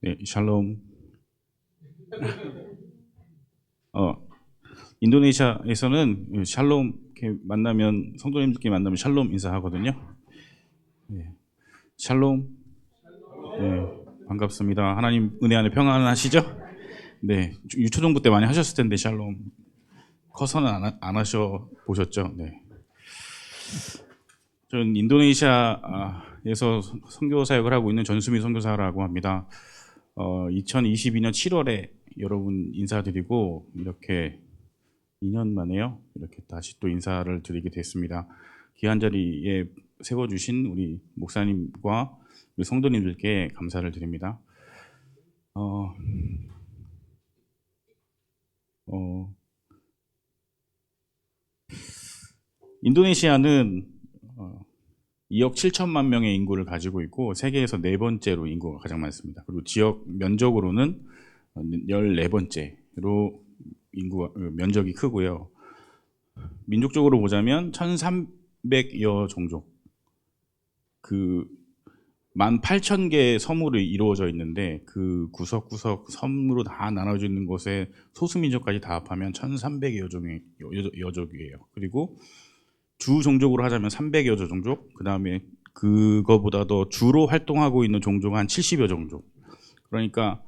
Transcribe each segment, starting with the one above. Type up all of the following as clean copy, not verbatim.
네, 샬롬. 인도네시아에서는 샬롬 이렇게 만나면 성도님들끼리 만나면 샬롬 인사하거든요. 네, 샬롬. 네, 반갑습니다. 하나님 은혜 안에 평안하시죠? 네, 유초등부 때 많이 하셨을 텐데 샬롬. 커서는 안 하셔 보셨죠? 네. 저는 인도네시아에서 선교 사역을 하고 있는 전수미 선교사라고 합니다. 2022년 7월에 여러분 인사드리고 이렇게 2년 만에요. 이렇게 다시 또 인사를 드리게 됐습니다. 귀한 자리에 세워주신 우리 목사님과 우리 성도님들께 감사를 드립니다. 인도네시아는 2억 7천만 명의 인구를 가지고 있고 세계에서 네 번째로 인구가 가장 많습니다. 그리고 지역 면적으로는 14번째로 인구가 면적이 크고요. 민족적으로 보자면 1,300여 종족, 그 18,000개의 섬으로 이루어져 있는데 그 구석구석 섬으로 다 나눠져 있는 곳에 소수민족까지 다 합하면 1,300여 종이에요. 그리고 주 종족으로 하자면 300여 종족, 그 다음에 그거보다 더 주로 활동하고 있는 종족은 한 70여 종족. 그러니까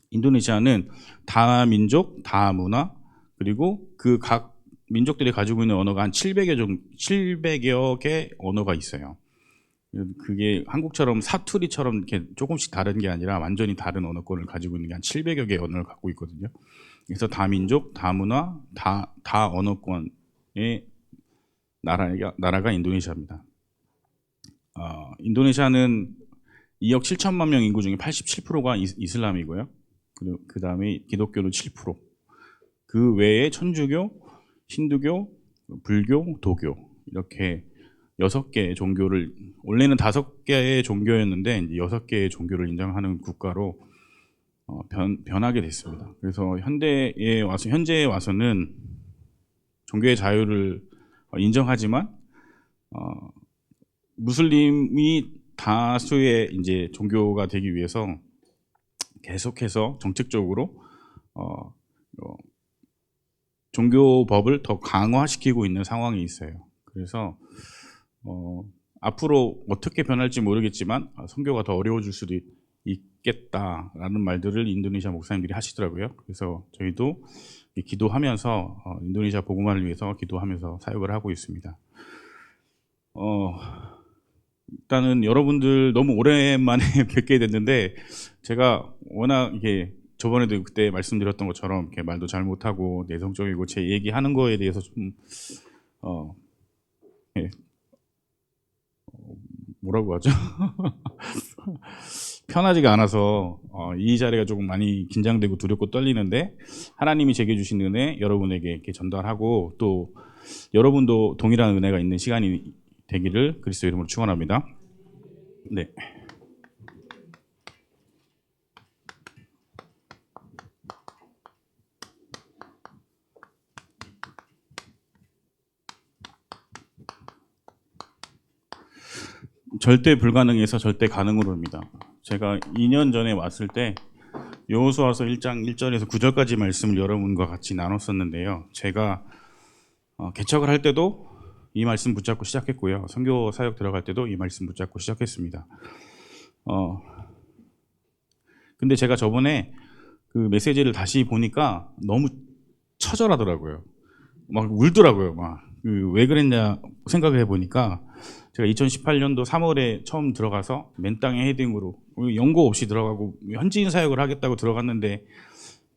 인도네시아는 다민족, 다문화, 그리고 그 각 민족들이 가지고 있는 언어가 한 700여 개 언어가 있어요. 그게 한국처럼 사투리처럼 이렇게 조금씩 다른 게 아니라 완전히 다른 언어권을 가지고 있는 게 한 700여 개의 언어를 갖고 있거든요. 그래서 다민족, 다문화, 다 언어권의 나라가 인도네시아입니다. 인도네시아는 2억 7천만 명 인구 중에 87%가 이슬람이고요. 그 다음에 기독교는 7%. 그 외에 천주교, 힌두교, 불교, 도교 이렇게 6개의 종교를, 원래는 5개의 종교였는데 이제 6개의 종교를 인정하는 국가로 변하게 됐습니다. 그래서 현재에 와서는 종교의 자유를 인정하지만 무슬림이 다수의 이제 종교가 되기 위해서 계속해서 정책적으로 종교법을 더 강화시키고 있는 상황이 있어요. 그래서 앞으로 어떻게 변할지 모르겠지만 선교가 더 어려워질 수도 있겠다라는 말들을 인도네시아 목사님들이 하시더라고요. 그래서 저희도 기도하면서 인도네시아 복음화를 위해서 기도하면서 사역을 하고 있습니다. 일단은 여러분들 너무 오랜만에 뵙게 됐는데 제가 워낙 이게 저번에도 그때 말씀드렸던 것처럼 이렇게 말도 잘 못하고 내성적이고 제 얘기하는 거에 대해서 좀 뭐라고 하죠? 편하지가 않아서 이 자리가 조금 많이 긴장되고 두렵고 떨리는데 하나님이 제게 주신 은혜 여러분에게 이렇게 전달하고 또 여러분도 동일한 은혜가 있는 시간이 되기를 그리스도 이름으로 축원합니다. 네. 절대 불가능에서 절대 가능으로 합니다. 제가 2년 전에 왔을 때 여호수아서 1장 1절에서 9절까지 말씀을 여러분과 같이 나눴었는데요. 제가 개척을 할 때도 이 말씀 붙잡고 시작했고요. 선교 사역 들어갈 때도 이 말씀 붙잡고 시작했습니다. 근데 제가 저번에 그 메시지를 다시 보니까 너무 처절하더라고요. 막 울더라고요. 막 왜 그랬냐 생각을 해보니까 제가 2018년도 3월에 처음 들어가서 맨 땅에 헤딩으로 연고 없이 들어가고 현지인 사역을 하겠다고 들어갔는데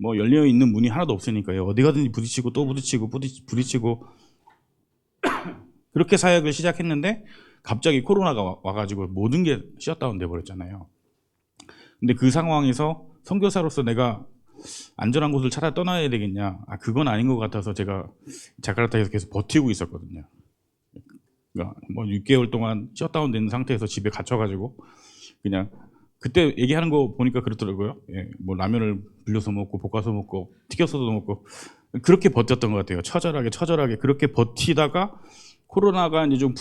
뭐 열려 있는 문이 하나도 없으니까요. 어디 가든지 부딪히고 또 부딪히고 그렇게 사역을 시작했는데 갑자기 코로나가 와가지고 모든 게 셧다운 돼 버렸잖아요. 근데 그 상황에서 선교사로서 내가 안전한 곳을 찾아 떠나야 되겠냐? 그건 아닌 것 같아서 제가 자카르타에서 계속 버티고 있었거든요. 그러니까 뭐 6개월 동안 셧다운 된 상태에서 집에 갇혀가지고 그냥 그때 얘기하는 거 보니까 그렇더라고요. 예, 뭐 라면을 빌려서 먹고 볶아서 먹고 튀겨서도 먹고 그렇게 버텼던 것 같아요. 처절하게 그렇게 버티다가 코로나가 이제 좀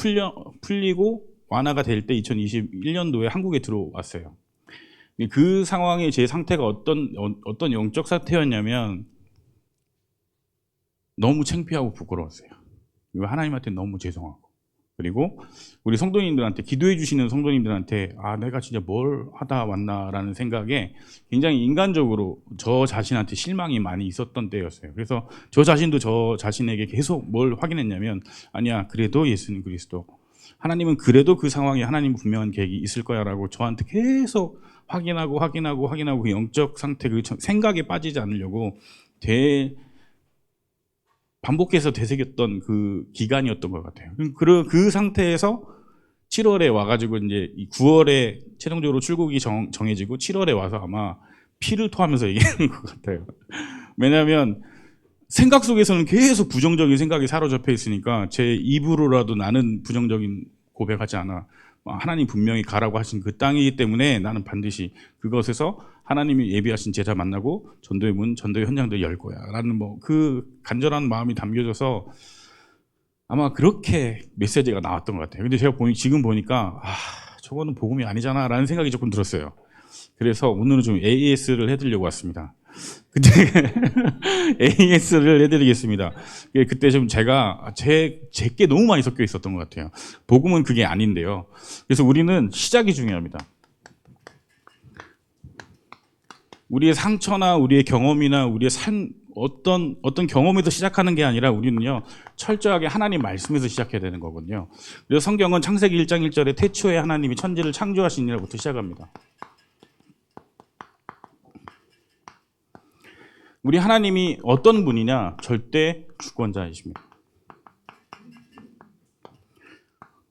풀리고 완화가 될 때 2021년도에 한국에 들어왔어요. 그 상황에 제 상태가 어떤 영적 상태였냐면 너무 창피하고 부끄러웠어요. 그리고 하나님한테 너무 죄송하고, 그리고 우리 성도님들한테, 기도해 주시는 성도님들한테 내가 진짜 뭘 하다 왔나라는 생각에 굉장히 인간적으로 저 자신한테 실망이 많이 있었던 때였어요. 그래서 저 자신도 저 자신에게 계속 뭘 확인했냐면, 아니야, 그래도 예수는 그리스도, 하나님은 그래도 그 상황에 하나님 분명한 계획이 있을 거야 라고 저한테 계속 확인하고 그 영적 상태, 그 생각에 빠지지 않으려고 반복해서 되새겼던 그 기간이었던 것 같아요. 그 상태에서 7월에 와가지고 이제 9월에 최종적으로 출국이 정해지고 7월에 와서 아마 피를 토하면서 얘기하는 것 같아요. 왜냐하면 생각 속에서는 계속 부정적인 생각이 사로잡혀 있으니까 제 입으로라도 나는 부정적인 고백하지 않아. 하나님 분명히 가라고 하신 그 땅이기 때문에 나는 반드시 그것에서 하나님이 예비하신 제자 만나고 전도의 문, 전도의 현장들 열 거야 라는 그 간절한 마음이 담겨져서 아마 그렇게 메시지가 나왔던 것 같아요. 근데 제가 지금 보니까 저거는 복음이 아니잖아 라는 생각이 조금 들었어요. 그래서 오늘은 좀 AS를 해드리려고 왔습니다. 근데 AS를 해드리겠습니다. 그때 좀 제가 제게 너무 많이 섞여 있었던 것 같아요. 복음은 그게 아닌데요. 그래서 우리는 시작이 중요합니다. 우리의 상처나 우리의 경험이나 우리의 어떤 경험에서 시작하는 게 아니라 우리는요, 철저하게 하나님 말씀에서 시작해야 되는 거거든요. 그래서 성경은 창세기 1장 1절에 태초에 하나님이 천지를 창조하시니라부터 시작합니다. 우리 하나님이 어떤 분이냐? 절대 주권자이십니다.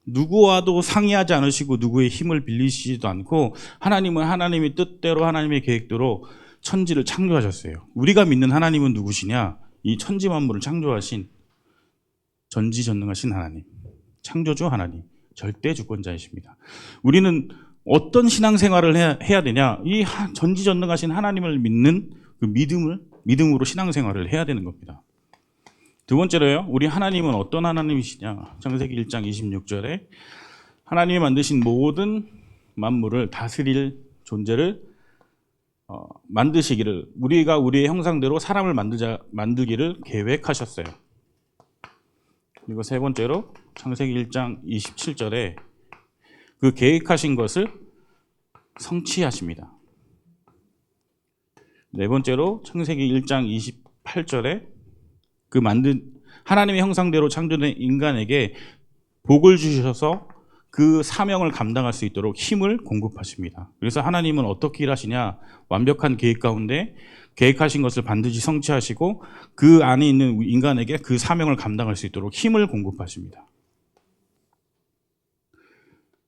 누구와도 상의하지 않으시고 누구의 힘을 빌리시지도 않고 하나님은 하나님의 뜻대로 하나님의 계획대로 천지를 창조하셨어요. 우리가 믿는 하나님은 누구시냐? 이 천지 만물을 창조하신 전지전능하신 하나님, 창조주 하나님, 절대 주권자이십니다. 우리는 어떤 신앙생활을 해야 되냐? 이 전지전능하신 하나님을 믿는 그 믿음으로 신앙생활을 해야 되는 겁니다. 두 번째로요, 우리 하나님은 어떤 하나님이시냐? 창세기 1장 26절에 하나님이 만드신 모든 만물을 다스릴 존재를 만드시기를, 우리가 우리의 형상대로 사람을 만들기를 계획하셨어요. 그리고 세 번째로 창세기 1장 27절에 그 계획하신 것을 성취하십니다. 네 번째로 창세기 1장 28절에 하나님의 형상대로 창조된 인간에게 복을 주셔서 그 사명을 감당할 수 있도록 힘을 공급하십니다. 그래서 하나님은 어떻게 일하시냐? 완벽한 계획 가운데 계획하신 것을 반드시 성취하시고 그 안에 있는 인간에게 그 사명을 감당할 수 있도록 힘을 공급하십니다.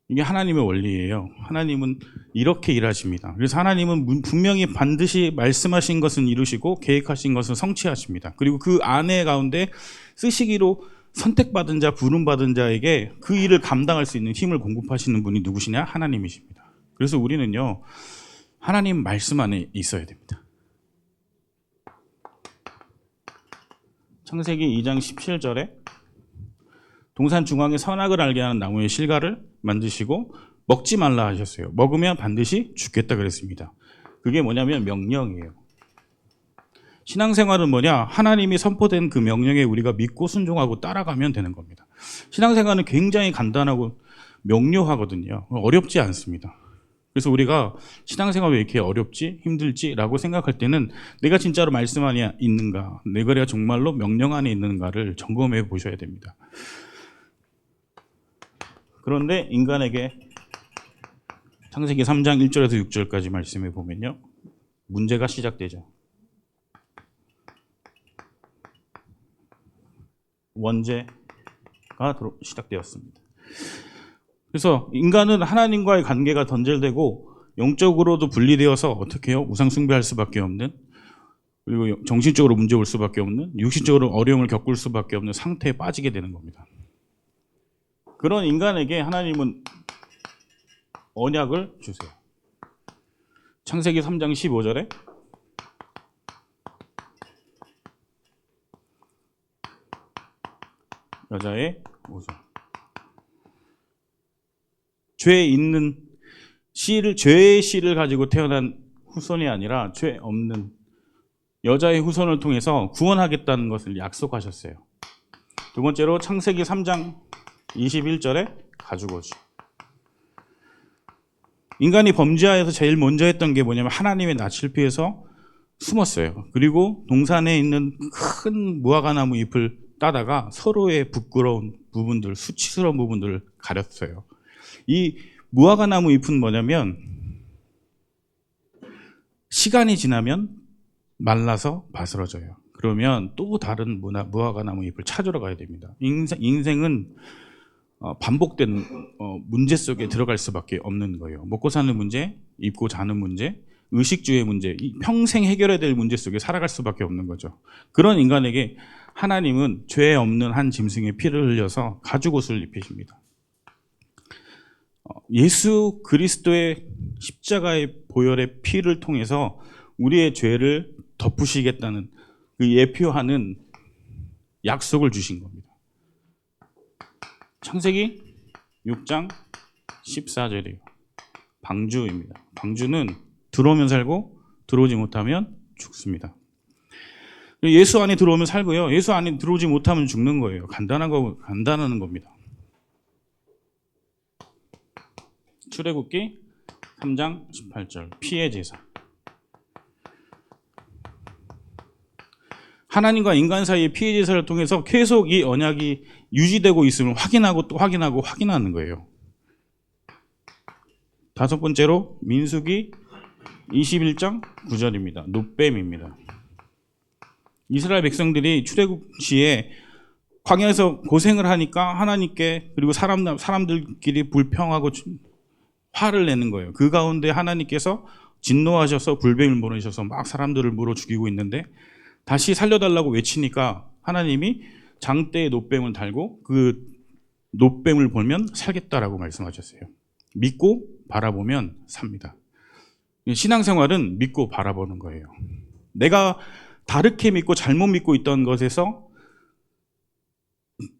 이게 하나님의 원리예요. 하나님은 이렇게 일하십니다. 그래서 하나님은 분명히 반드시 말씀하신 것은 이루시고 계획하신 것은 성취하십니다. 그리고 그 안에 가운데 쓰시기로 선택받은 자, 부름받은 자에게 그 일을 감당할 수 있는 힘을 공급하시는 분이 누구시냐? 하나님이십니다. 그래서 우리는요, 하나님 말씀 안에 있어야 됩니다. 창세기 2장 17절에 동산 중앙에 선악을 알게 하는 나무의 실과를 만드시고 먹지 말라 하셨어요. 먹으면 반드시 죽겠다 그랬습니다. 그게 뭐냐면 명령이에요. 신앙생활은 뭐냐? 하나님이 선포된 그 명령에 우리가 믿고 순종하고 따라가면 되는 겁니다. 신앙생활은 굉장히 간단하고 명료하거든요. 어렵지 않습니다. 그래서 우리가 신앙생활 왜 이렇게 어렵지? 힘들지?라고 생각할 때는 내가 진짜로 말씀 안에 있는가? 내가 정말로 명령 안에 있는가를 점검해 보셔야 됩니다. 그런데 인간에게 창세기 3장 1절에서 6절까지 말씀해 보면요, 문제가 시작되죠. 원죄가 시작되었습니다. 그래서 인간은 하나님과의 관계가 단절되고 영적으로도 분리되어서 어떻게 해요? 우상 숭배할 수밖에 없는, 그리고 정신적으로 문제 올 수밖에 없는, 육신적으로 어려움을 겪을 수밖에 없는 상태에 빠지게 되는 겁니다. 그런 인간에게 하나님은 언약을 주세요. 창세기 3장 15절에 여자의 모성, 죄 있는 죄의 씨를 가지고 태어난 후손이 아니라 죄 없는 여자의 후손을 통해서 구원하겠다는 것을 약속하셨어요. 두 번째로 창세기 3장 21절에 가죽옷이. 인간이 범죄하여서 제일 먼저 했던 게 뭐냐면 하나님의 낯을 피해서 숨었어요. 그리고 동산에 있는 큰 무화과나무 잎을 따다가 서로의 부끄러운 부분들, 수치스러운 부분들을 가렸어요. 이 무화과나무 잎은 뭐냐면 시간이 지나면 말라서 바스러져요. 그러면 또 다른 무화과나무 잎을 찾으러 가야 됩니다. 인생은 반복된 문제 속에 들어갈 수밖에 없는 거예요. 먹고 사는 문제, 입고 자는 문제, 의식주의 문제, 평생 해결해야 될 문제 속에 살아갈 수밖에 없는 거죠. 그런 인간에게 하나님은 죄 없는 한 짐승의 피를 흘려서 가죽옷을 입히십니다. 예수 그리스도의 십자가의 보혈의 피를 통해서 우리의 죄를 덮으시겠다는 그 예표하는 약속을 주신 겁니다. 창세기 6장 14절이에요. 방주입니다. 방주는 들어오면 살고 들어오지 못하면 죽습니다. 예수 안에 들어오면 살고요. 예수 안에 들어오지 못하면 죽는 거예요. 간단한 겁니다. 출애굽기 3장 18절 피의 제사. 하나님과 인간 사이의 피의 제사를 통해서 계속 이 언약이 유지되고 있음을 확인하고 또 확인하고 확인하는 거예요. 다섯 번째로 민수기 21장 9절입니다. 놋뱀입니다. 이스라엘 백성들이 출애굽 시에 광야에서 고생을 하니까 하나님께 그리고 사람들끼리 불평하고 화를 내는 거예요. 그 가운데 하나님께서 진노하셔서 불뱀을 보내셔서 막 사람들을 물어 죽이고 있는데 다시 살려달라고 외치니까 하나님이 장대에 놋뱀을 달고 그 놋뱀을 보면 살겠다라고 말씀하셨어요. 믿고 바라보면 삽니다. 신앙생활은 믿고 바라보는 거예요. 내가 다르게 믿고 잘못 믿고 있던 것에서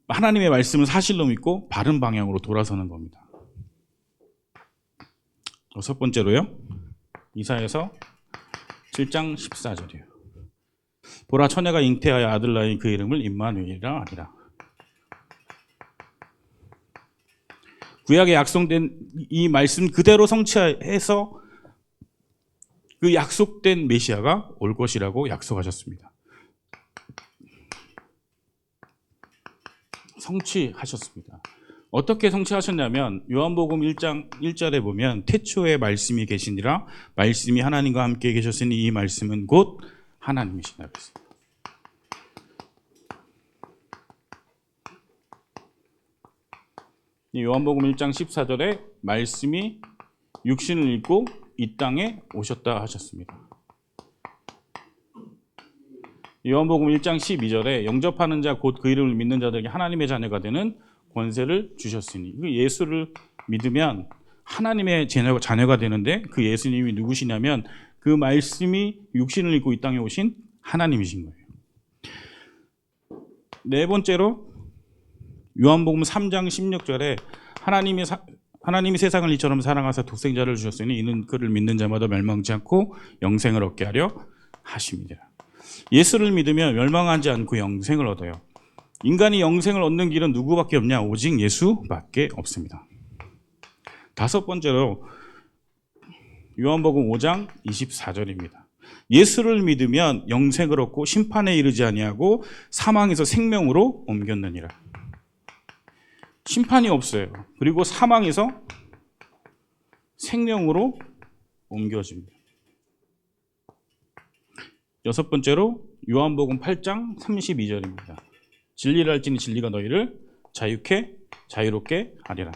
하나님의 말씀을 사실로 믿고 바른 방향으로 돌아서는 겁니다. 여섯 번째로요. 이사야서 7장 14절이에요. 보라 처녀가 잉태하여 아들 낳으니 그 이름을 임마누엘이라 하리라. 구약에 약속된 이 말씀 그대로 성취해서 그 약속된 메시아가 올 것이라고 약속하셨습니다. 성취하셨습니다. 어떻게 성취하셨냐면 요한복음 1장 1절에 보면 태초에 말씀이 계시니라 말씀이 하나님과 함께 계셨으니 이 말씀은 곧 하나님이시라 그랬습니다. 요한복음 1장 14절에 말씀이 육신을 입고 이 땅에 오셨다 하셨습니다. 요한복음 1장 12절에 영접하는 자 곧 그 이름을 믿는 자들에게 하나님의 자녀가 되는 권세를 주셨으니 그 예수를 믿으면 하나님의 자녀가 되는데 그 예수님이 누구시냐면 그 말씀이 육신을 입고 이 땅에 오신 하나님이신 거예요. 네 번째로 요한복음 3장 16절에 하나님이 세상을 이처럼 사랑하사 독생자를 주셨으니 이는 그를 믿는 자마다 멸망치 않고 영생을 얻게 하려 하심이라. 예수를 믿으면 멸망하지 않고 영생을 얻어요. 인간이 영생을 얻는 길은 누구밖에 없냐? 오직 예수밖에 없습니다. 다섯 번째로 요한복음 5장 24절입니다. 예수를 믿으면 영생을 얻고 심판에 이르지 아니하고 사망에서 생명으로 옮겼느니라. 심판이 없어요. 그리고 사망에서 생명으로 옮겨집니다. 여섯 번째로 요한복음 8장 32절입니다. 진리를 알지니 진리가 너희를 자유롭게 하리라.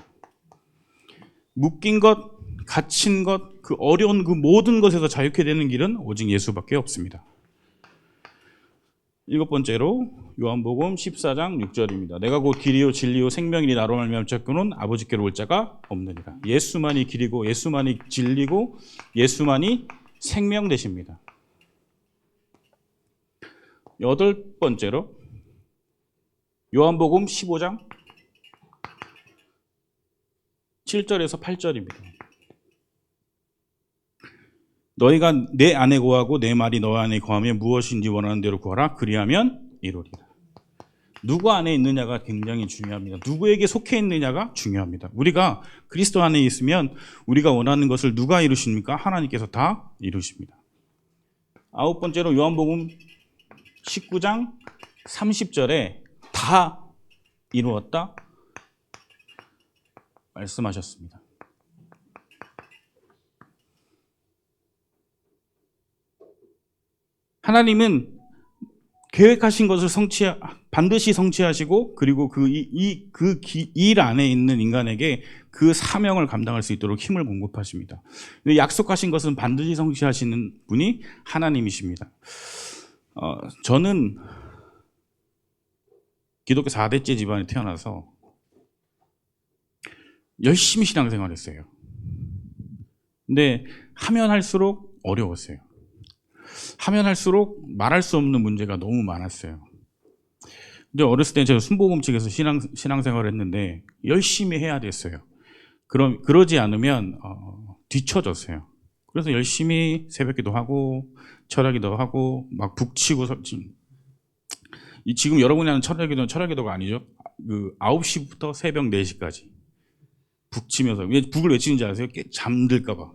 묶인 것, 갇힌 것, 그 어려운 그 모든 것에서 자유케 되는 길은 오직 예수밖에 없습니다. 일곱 번째로 요한복음 14장 6절입니다. 내가 곧 길이요 진리요 생명이니 나로 말미암아 자꾸는 아버지께로 올 자가 없느니라. 예수만이 길이고 예수만이 진리고 예수만이 생명 되십니다. 여덟 번째로 요한복음 15장 7절에서 8절입니다. 너희가 내 안에 거하고 내 말이 너 안에 거하면 무엇인지 원하는 대로 구하라. 그리하면 이루리라. 누구 안에 있느냐가 굉장히 중요합니다. 누구에게 속해 있느냐가 중요합니다. 우리가 그리스도 안에 있으면 우리가 원하는 것을 누가 이루십니까? 하나님께서 다 이루십니다. 아홉 번째로 요한복음 19장 30절에 다 이루었다 말씀하셨습니다. 하나님은 계획하신 것을 반드시 성취하시고, 그리고 그 일 안에 있는 인간에게 그 사명을 감당할 수 있도록 힘을 공급하십니다. 약속하신 것은 반드시 성취하시는 분이 하나님이십니다. 저는 기독교 4대째 집안에 태어나서 열심히 신앙생활했어요. 근데 하면 할수록 어려웠어요. 하면 할수록 말할 수 없는 문제가 너무 많았어요. 근데 어렸을 때 제가 순복음 측에서 신앙생활을 했는데 열심히 해야 됐어요. 그러지 않으면 뒤처졌어요. 그래서 열심히 새벽기도 하고 철야기도 하고 막 북치고 지금 여러분이 하는 철야기도는 철야기도가 아니죠. 9시부터 새벽 4시까지 북치면서, 왜 북을 외치는지 아세요? 잠들까 봐.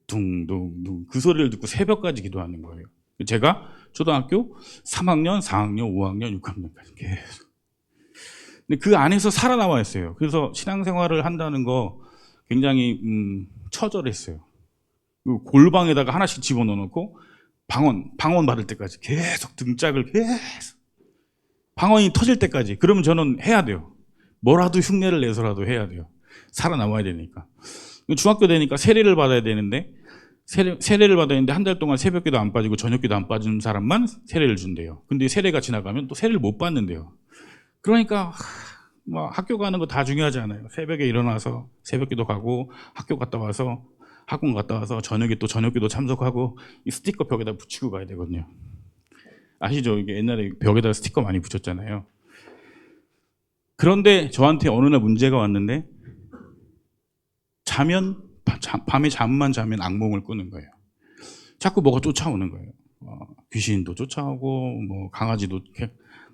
둥둥둥 그 소리를 듣고 새벽까지 기도하는 거예요. 제가 초등학교 3학년, 4학년, 5학년, 6학년까지 계속. 근데 그 안에서 살아남아 있어요. 그래서 신앙생활을 한다는 거 굉장히 처절했어요. 골방에다가 하나씩 집어넣어놓고 방언 받을 때까지 계속 등짝을 계속 방언이 터질 때까지. 그러면 저는 해야 돼요. 뭐라도 흉내를 내서라도 해야 돼요. 살아남아야 되니까. 중학교 되니까 세례를 받아야 되는데 세례를 받아야 되는데 한 달 동안 새벽기도 안 빠지고 저녁기도 안 빠지는 사람만 세례를 준대요. 근데 세례가 지나가면 또 세례를 못 받는데요. 그러니까 뭐 학교 가는 거 다 중요하지 않아요. 새벽에 일어나서 새벽기도 가고 학교 갔다 와서 학원 갔다 와서 저녁에 또 저녁기도 참석하고 이 스티커 벽에다 붙이고 가야 되거든요. 아시죠? 이게 옛날에 벽에다 스티커 많이 붙였잖아요. 그런데 저한테 어느 날 문제가 왔는데 밤에 잠만 자면 악몽을 꾸는 거예요. 자꾸 뭐가 쫓아오는 거예요. 귀신도 쫓아오고, 뭐 강아지도,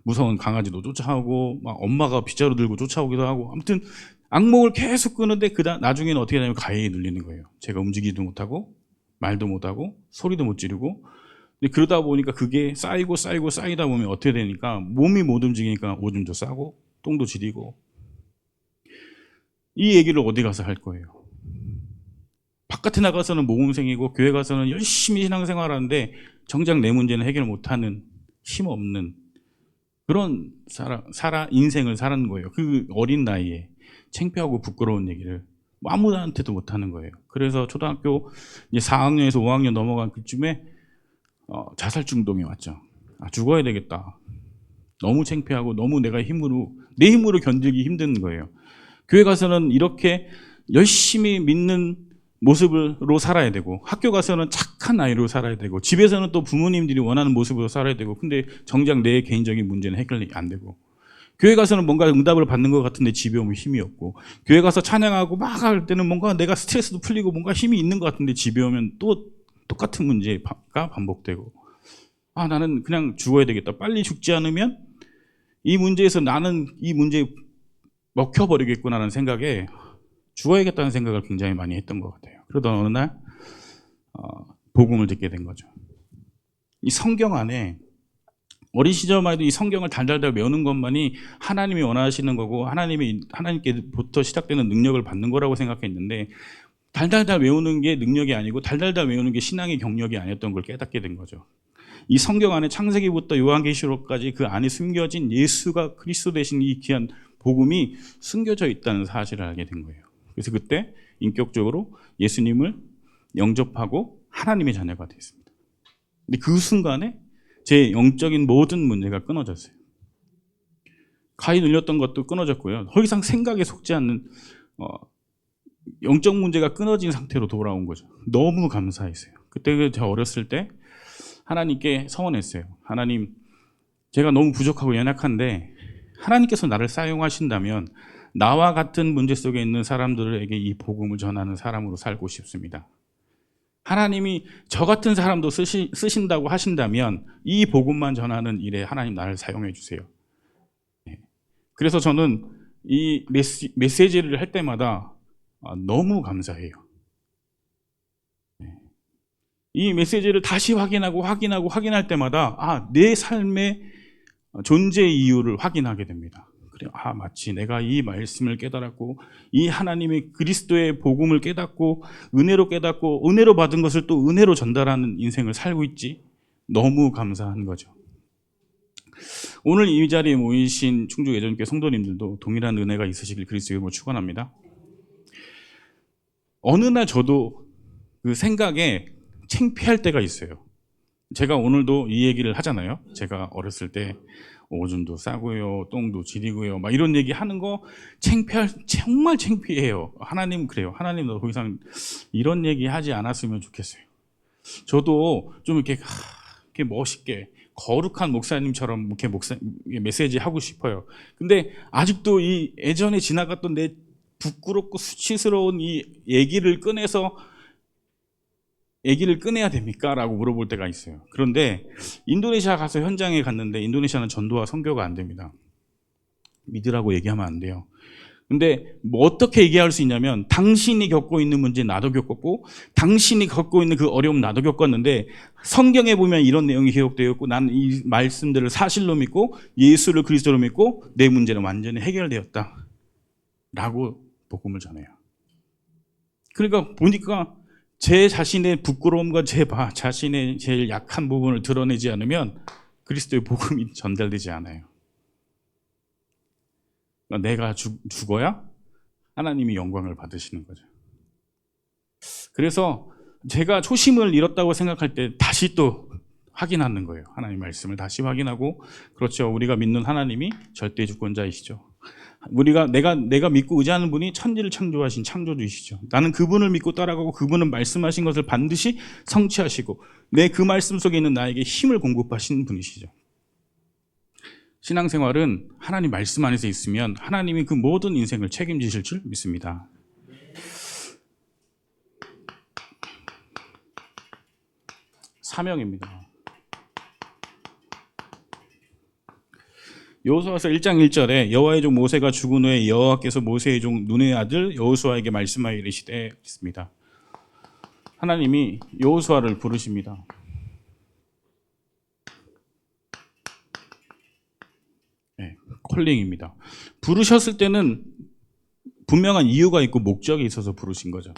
무서운 강아지도 쫓아오고, 막 엄마가 빗자루 들고 쫓아오기도 하고, 아무튼 악몽을 계속 꾸는데 나중에는 어떻게 되냐면 가해에 눌리는 거예요. 제가 움직이지도 못하고 말도 못하고 소리도 못 지르고. 근데 그러다 보니까 그게 쌓이다 보면 어떻게 되니까 몸이 못 움직이니까 오줌도 싸고 똥도 지리고. 이 얘기를 어디 가서 할 거예요? 바깥에 나가서는 모범생이고 교회 가서는 열심히 신앙생활하는데 정작 내 문제는 해결 못하는 힘없는 그런 인생을 사는 거예요. 그 어린 나이에 창피하고 부끄러운 얘기를 아무한테도 못하는 거예요. 그래서 초등학교 이제 4학년에서 5학년 넘어간 그쯤에 자살 중독이 왔죠. 죽어야 되겠다. 너무 창피하고 너무 내 힘으로 견디기 힘든 거예요. 교회 가서는 이렇게 열심히 믿는 모습으로 살아야 되고, 학교 가서는 착한 아이로 살아야 되고, 집에서는 또 부모님들이 원하는 모습으로 살아야 되고, 근데 정작 내 개인적인 문제는 해결이 안 되고, 교회 가서는 뭔가 응답을 받는 것 같은데 집에 오면 힘이 없고, 교회 가서 찬양하고 막 할 때는 뭔가 내가 스트레스도 풀리고 뭔가 힘이 있는 것 같은데 집에 오면 또 똑같은 문제가 반복되고, 나는 그냥 죽어야 되겠다. 빨리 죽지 않으면 이 문제에서 나는 이 문제에 먹혀버리겠구나라는 생각에 죽어야겠다는 생각을 굉장히 많이 했던 것 같아요. 그러던 어느 날 복음을 듣게 된 거죠. 이 성경 안에 어린 시절만 해도 이 성경을 달달달 외우는 것만이 하나님이 원하시는 거고 하나님께부터 시작되는 능력을 받는 거라고 생각했는데, 달달달 외우는 게 능력이 아니고 달달달 외우는 게 신앙의 경력이 아니었던 걸 깨닫게 된 거죠. 이 성경 안에 창세기부터 요한계시록까지 그 안에 숨겨진 예수가 그리스도 되신 이 귀한 복음이 숨겨져 있다는 사실을 알게 된 거예요. 그래서 그때 인격적으로 예수님을 영접하고 하나님의 자녀가 됐습니다. 근데 그 순간에 제 영적인 모든 문제가 끊어졌어요. 가위 눌렸던 것도 끊어졌고요. 더 이상 생각에 속지 않는 영적 문제가 끊어진 상태로 돌아온 거죠. 너무 감사했어요. 그때 제가 어렸을 때 하나님께 서원했어요. 하나님, 제가 너무 부족하고 연약한데 하나님께서 나를 사용하신다면 나와 같은 문제 속에 있는 사람들에게 이 복음을 전하는 사람으로 살고 싶습니다. 하나님이 저 같은 사람도 쓰신다고 하신다면 이 복음만 전하는 일에 하나님 나를 사용해 주세요. 그래서 저는 이 메시지를 할 때마다 너무 감사해요. 이 메시지를 다시 확인할 때마다 내 삶의 존재 이유를 확인하게 됩니다. 그래, 마치 내가 이 말씀을 깨달았고 이 하나님의 그리스도의 복음을 깨닫고 은혜로 받은 것을 또 은혜로 전달하는 인생을 살고 있지. 너무 감사한 거죠. 오늘 이 자리에 모이신 충주 예전교회 성도님들도 동일한 은혜가 있으시길 그리스도의 이름으로 축원합니다. 어느 날 저도 그 생각에 창피할 때가 있어요. 제가 오늘도 이 얘기를 하잖아요. 제가 어렸을 때 오줌도 싸고요, 똥도 지리고요, 막 이런 얘기 하는 거 정말 창피해요. 하나님 그래요. 하나님 더 이상 이런 얘기 하지 않았으면 좋겠어요. 저도 좀 이렇게 멋있게 거룩한 목사님처럼 이렇게 메시지 하고 싶어요. 근데 아직도 이 예전에 지나갔던 내 부끄럽고 수치스러운 이 얘기를 꺼내야 됩니까? 라고 물어볼 때가 있어요. 그런데 인도네시아 가서 현장에 갔는데 인도네시아는 전도와 선교가 안 됩니다. 믿으라고 얘기하면 안 돼요. 근데 뭐 어떻게 얘기할 수 있냐면 당신이 겪고 있는 문제 나도 겪었고 당신이 겪고 있는 그 어려움 나도 겪었는데 성경에 보면 이런 내용이 기록되어 있고 나는 이 말씀들을 사실로 믿고 예수를 그리스도로 믿고 내 문제는 완전히 해결되었다 라고 복음을 전해요. 그러니까 보니까 제 자신의 부끄러움과 제 자신의 제일 약한 부분을 드러내지 않으면 그리스도의 복음이 전달되지 않아요. 그러니까 내가 죽어야 하나님이 영광을 받으시는 거죠. 그래서 제가 초심을 잃었다고 생각할 때 다시 또 확인하는 거예요. 하나님 말씀을 다시 확인하고, 그렇죠. 우리가 믿는 하나님이 절대 주권자이시죠. 내가 믿고 의지하는 분이 천지를 창조하신 창조주이시죠. 나는 그분을 믿고 따라가고 그분은 말씀하신 것을 반드시 성취하시고 내 그 말씀 속에 있는 나에게 힘을 공급하시는 분이시죠. 신앙생활은 하나님 말씀 안에서 있으면 하나님이 그 모든 인생을 책임지실 줄 믿습니다. 사명입니다. 여호수아서 1장 1절에 여호와의 종 모세가 죽은 후에 여호와께서 모세의 종 눈의 아들 여호수아에게 말씀하여 이르시되 있습니다. 하나님이 여호수아를 부르십니다. 콜링입니다. 부르셨을 때는 분명한 이유가 있고 목적이 있어서 부르신 거죠.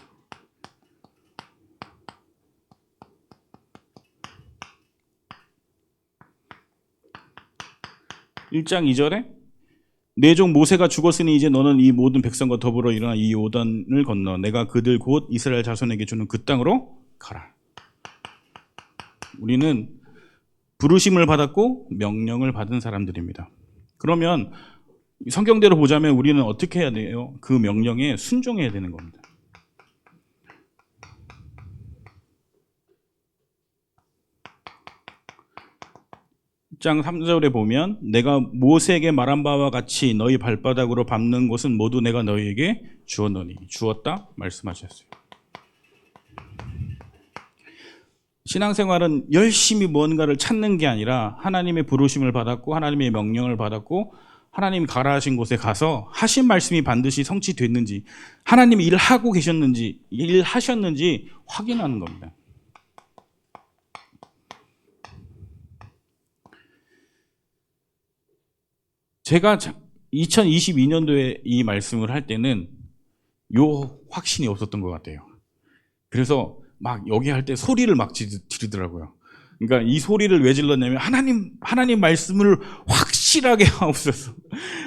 (1장 2절에) 내 종 모세가 죽었으니 이제 너는 이 모든 백성과 더불어 일어나 이 요단을 건너 내가 그들 곧 이스라엘 자손에게 주는 그 땅으로 가라. 우리는 부르심을 받았고 명령을 받은 사람들입니다. 그러면 성경대로 보자면 우리는 어떻게 해야 돼요? 그 명령에 순종해야 되는 겁니다. 1장 3절에 보면 내가 모세에게 말한 바와 같이 너희 발바닥으로 밟는 곳은 모두 내가 너희에게 주었노니 주었다 말씀하셨어요. 신앙생활은 열심히 무언가를 찾는 게 아니라 하나님의 부르심을 받았고 하나님의 명령을 받았고 하나님 가라 하신 곳에 가서 하신 말씀이 반드시 성취됐는지 하나님이 일하고 계셨는지 일하셨는지 확인하는 겁니다. 제가 2022년도에 이 말씀을 할 때는 요 확신이 없었던 것 같아요. 그래서 막 여기 할 때 소리를 막 지르더라고요. 그러니까 이 소리를 왜 질렀냐면 하나님 말씀을 확실하게 하옵소서.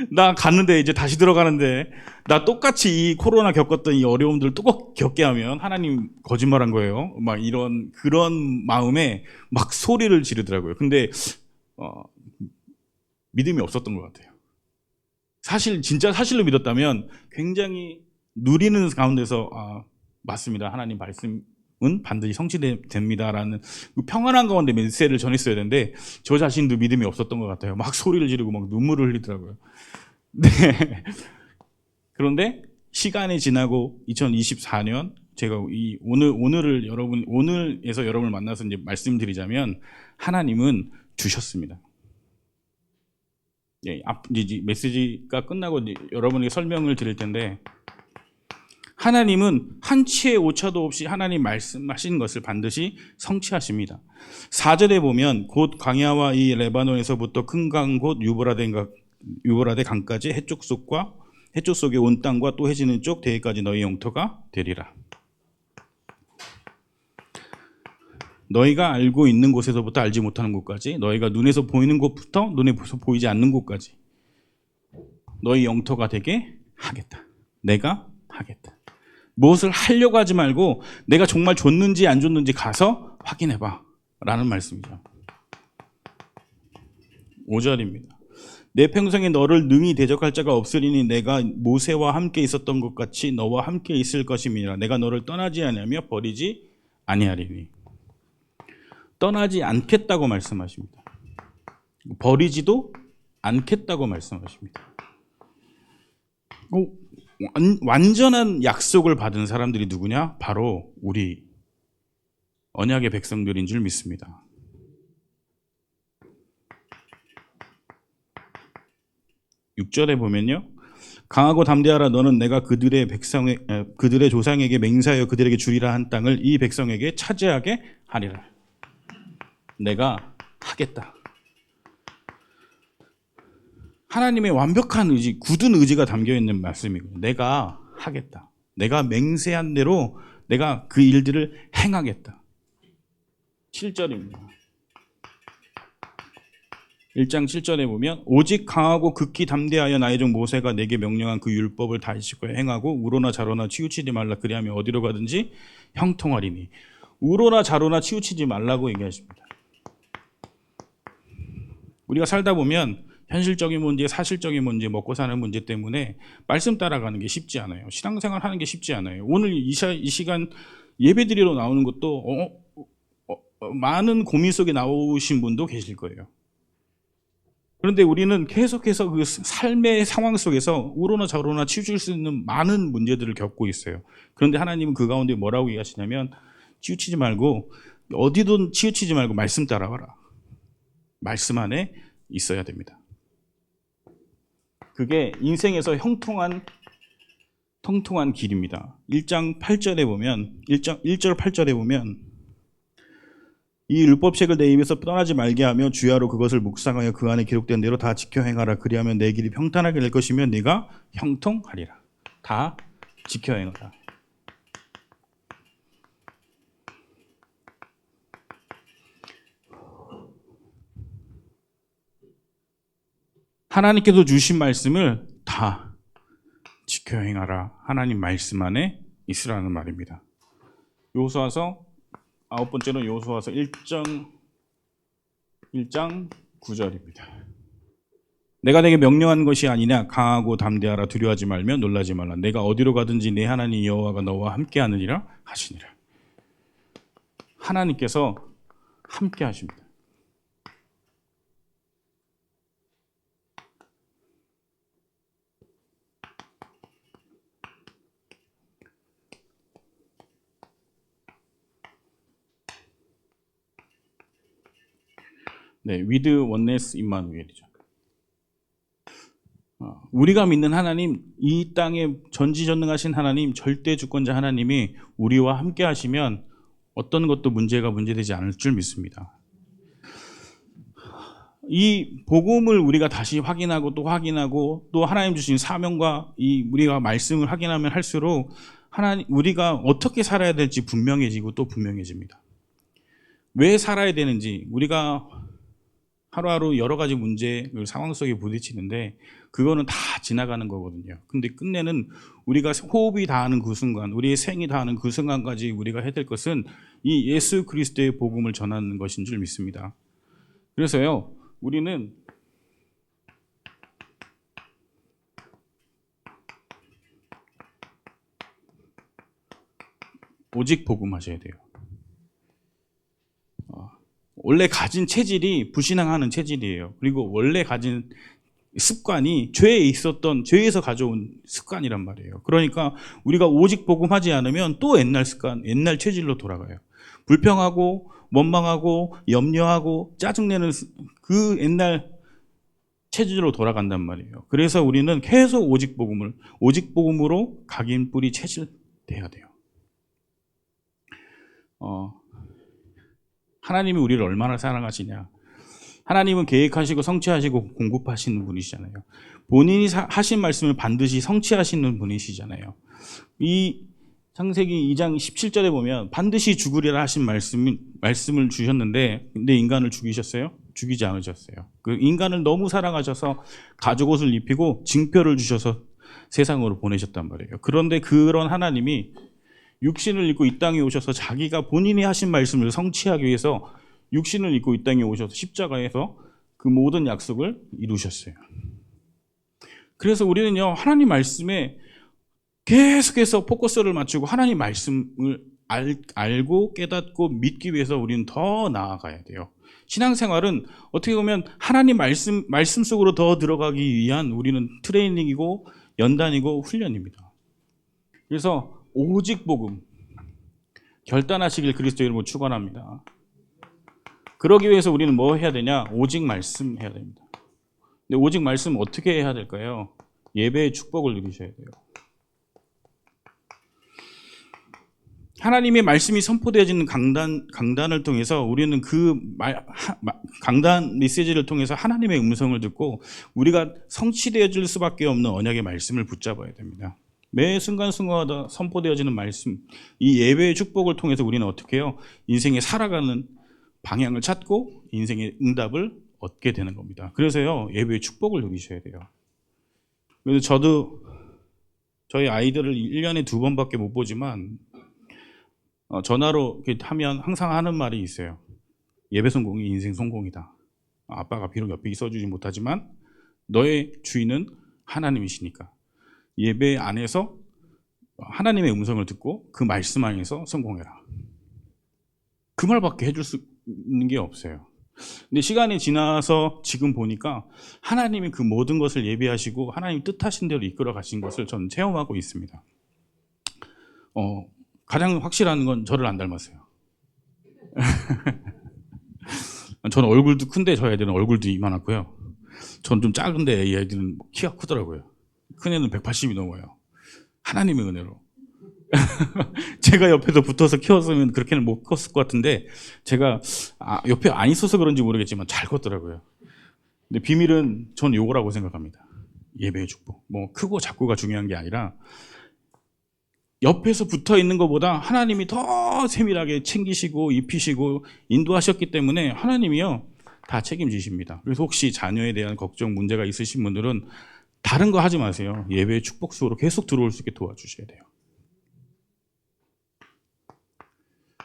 나 갔는데 이제 다시 들어가는데 나 똑같이 이 코로나 겪었던 이 어려움들을 또 겪게 하면 하나님 거짓말한 거예요. 막 그런 마음에 막 소리를 지르더라고요. 근데 믿음이 없었던 것 같아요. 진짜 사실로 믿었다면 굉장히 누리는 가운데서 맞습니다. 하나님 말씀은 반드시 성취됩니다라는 평안한 가운데 메시지를 전했어야 되는데 저 자신도 믿음이 없었던 것 같아요. 막 소리를 지르고 막 눈물을 흘리더라고요. 네. 그런데 시간이 지나고 2024년 제가 이 오늘에서 여러분을 만나서 이제 말씀드리자면 하나님은 주셨습니다. 예, 이제 메시지가 끝나고 이제 여러분에게 설명을 드릴 텐데 하나님은 한 치의 오차도 없이 하나님 말씀하신 것을 반드시 성취하십니다. 4절에 보면 곧 광야와 이 레바논에서부터 큰 강 곧 유브라데 강까지 해쪽 속에 온 땅과 또 해지는 쪽 대해까지 너희 영토가 되리라. 너희가 알고 있는 곳에서부터 알지 못하는 곳까지, 너희가 눈에서 보이는 곳부터 눈에서 보이지 않는 곳까지 너희 영토가 되게 하겠다. 내가 하겠다. 무엇을 하려고 하지 말고 내가 정말 줬는지 안 줬는지 가서 확인해봐 라는 말씀이죠. 5절입니다. 내 평생에 너를 능히 대적할 자가 없으리니 내가 모세와 함께 있었던 것 같이 너와 함께 있을 것임이니라. 내가 너를 떠나지 아니하며 버리지 아니하리니. 떠나지 않겠다고 말씀하십니다. 버리지도 않겠다고 말씀하십니다. 완전한 약속을 받은 사람들이 누구냐? 바로 우리 언약의 백성들인 줄 믿습니다. (6절에) 보면요, 강하고 담대하라. 너는 내가 그들의 조상에게 맹세하여 그들에게 주리라 한 땅을 이 백성에게 차지하게 하리라. 내가 하겠다. 하나님의 완벽한 의지, 굳은 의지가 담겨있는 말씀이고 내가 하겠다. 내가 맹세한 대로 내가 그 일들을 행하겠다. 7절입니다. 1장 7절에 보면 오직 강하고 극히 담대하여 나의 종 모세가 내게 명령한 그 율법을 다 지켜 행하고 우로나 자로나 치우치지 말라. 그리하면 어디로 가든지 형통하리니. 우로나 자로나 치우치지 말라고 얘기하십니다. 우리가 살다 보면 현실적인 문제, 사실적인 문제, 먹고 사는 문제 때문에 말씀 따라가는 게 쉽지 않아요. 신앙생활 하는 게 쉽지 않아요. 오늘 이 시간 예배드리러 나오는 것도 많은 고민 속에 나오신 분도 계실 거예요. 그런데 우리는 계속해서 그 삶의 상황 속에서 우로나 좌로나 치우칠 수 있는 많은 문제들을 겪고 있어요. 그런데 하나님은 그 가운데 뭐라고 얘기하시냐면 치우치지 말고 어디든 치우치지 말고 말씀 따라와라. 말씀 안에 있어야 됩니다. 그게 인생에서 통통한 길입니다. 1장 8절에 보면 1절 8절에 보면 이 율법책을 내 입에서 떠나지 말게 하며 주야로 그것을 묵상하여 그 안에 기록된 대로 다 지켜 행하라. 그리하면 내 길이 평탄하게 될 것이며 네가 형통하리라. 다 지켜 행하라. 하나님께서 주신 말씀을 다 지켜 행하라. 하나님 말씀 안에 있으라는 말입니다. 여호수아서 9번째는 여호수아서 1장 9절입니다. 내가 내게 명령한 것이 아니냐. 강하고 담대하라. 두려워하지 말며 놀라지 말라. 내가 어디로 가든지 내 하나님 여호와가 너와 함께 하느니라 하시니라. 하나님께서 함께 하십니다. 네, with oneness 임마누엘이죠. 우리가 믿는 하나님, 이 땅에 전지전능하신 하나님, 절대 주권자 하나님이 우리와 함께 하시면 어떤 것도 문제되지 않을 줄 믿습니다. 이 복음을 우리가 다시 확인하고 또 하나님 주신 사명과 이 우리가 말씀을 확인하면 할수록 우리가 어떻게 살아야 될지 분명해지고 또 분명해집니다. 왜 살아야 되는지, 우리가 하루하루 여러 가지 문제, 상황 속에 부딪히는데 그거는 다 지나가는 거거든요. 근데 끝내는 우리가 호흡이 닿는 그 순간, 우리의 생이 닿는 그 순간까지 우리가 해야 될 것은 이 예수 그리스도의 복음을 전하는 것인 줄 믿습니다. 그래서요, 우리는 오직 복음하셔야 돼요. 원래 가진 체질이 불신앙하는 체질이에요. 그리고 원래 가진 습관이 죄에서 가져온 습관이란 말이에요. 그러니까 우리가 오직 복음하지 않으면 또 옛날 습관, 옛날 체질로 돌아가요. 불평하고 원망하고 염려하고 짜증내는 그 옛날 체질로 돌아간단 말이에요. 그래서 우리는 계속 오직 복음으로 각인 뿌리 체질돼야 돼요. 하나님이 우리를 얼마나 사랑하시냐. 하나님은 계획하시고 성취하시고 공급하시는 분이시잖아요. 본인이 하신 말씀을 반드시 성취하시는 분이시잖아요. 이 창세기 2장 17절에 보면 반드시 죽으리라 하신 말씀을 주셨는데, 근데 인간을 죽이셨어요? 죽이지 않으셨어요. 그 인간을 너무 사랑하셔서 가죽옷을 입히고 징표를 주셔서 세상으로 보내셨단 말이에요. 그런데 그런 하나님이 육신을 입고 이 땅에 오셔서 자기가 본인이 하신 말씀을 성취하기 위해서 육신을 입고 이 땅에 오셔서 십자가에서 그 모든 약속을 이루셨어요. 그래서 우리는요, 하나님 말씀에 계속해서 포커스를 맞추고 하나님 말씀을 알고 깨닫고 믿기 위해서 우리는 더 나아가야 돼요. 신앙생활은 어떻게 보면 하나님 말씀 속으로 더 들어가기 위한 우리는 트레이닝이고 연단이고 훈련입니다. 그래서 오직 복음 결단하시길 그리스도 이름으로 축원합니다. 그러기 위해서 우리는 뭐 해야 되냐? 오직 말씀 해야 됩니다. 근데 오직 말씀 어떻게 해야 될까요? 예배의 축복을 누리셔야 돼요. 하나님의 말씀이 선포되어지는 강단을 통해서 우리는 그 강단 메시지를 통해서 하나님의 음성을 듣고 우리가 성취되어질 수밖에 없는 언약의 말씀을 붙잡아야 됩니다. 매 순간순간마다 선포되어지는 말씀, 이 예배의 축복을 통해서 우리는 어떻게 해요? 인생에 살아가는 방향을 찾고 인생의 응답을 얻게 되는 겁니다. 그래서요, 예배의 축복을 누리셔야 돼요. 그래서 저도 저희 아이들을 1년에 2번밖에 못 보지만 전화로 하면 항상 하는 말이 있어요. 예배 성공이 인생 성공이다. 아빠가 비록 옆에 있어주지 못하지만 너의 주인은 하나님이시니까 예배 안에서 하나님의 음성을 듣고 그 말씀 안에서 성공해라. 그 말밖에 해줄 수 있는 게 없어요. 근데 시간이 지나서 지금 보니까 하나님이 그 모든 것을 예비하시고 하나님 뜻하신 대로 이끌어 가신 것을 저는 체험하고 있습니다. 가장 확실한 건 저를 안 닮았어요. 저는 얼굴도 큰데 저 애들은 얼굴도 이만하고요. 저는 좀 작은데 이 애들은 키가 크더라고요. 큰 애는 180이 넘어요. 하나님의 은혜로. 제가 옆에서 붙어서 키웠으면 그렇게는 못 컸을 것 같은데 제가 옆에 안 있어서 그런지 모르겠지만 잘 컸더라고요. 근데 비밀은 전 요거라고 생각합니다. 예배의 축복. 뭐 크고 작고가 중요한 게 아니라 옆에서 붙어 있는 것보다 하나님이 더 세밀하게 챙기시고 입히시고 인도하셨기 때문에 하나님이요 다 책임지십니다. 그래서 혹시 자녀에 대한 걱정 문제가 있으신 분들은 다른 거 하지 마세요. 예배의 축복 속으로 계속 들어올 수 있게 도와주셔야 돼요.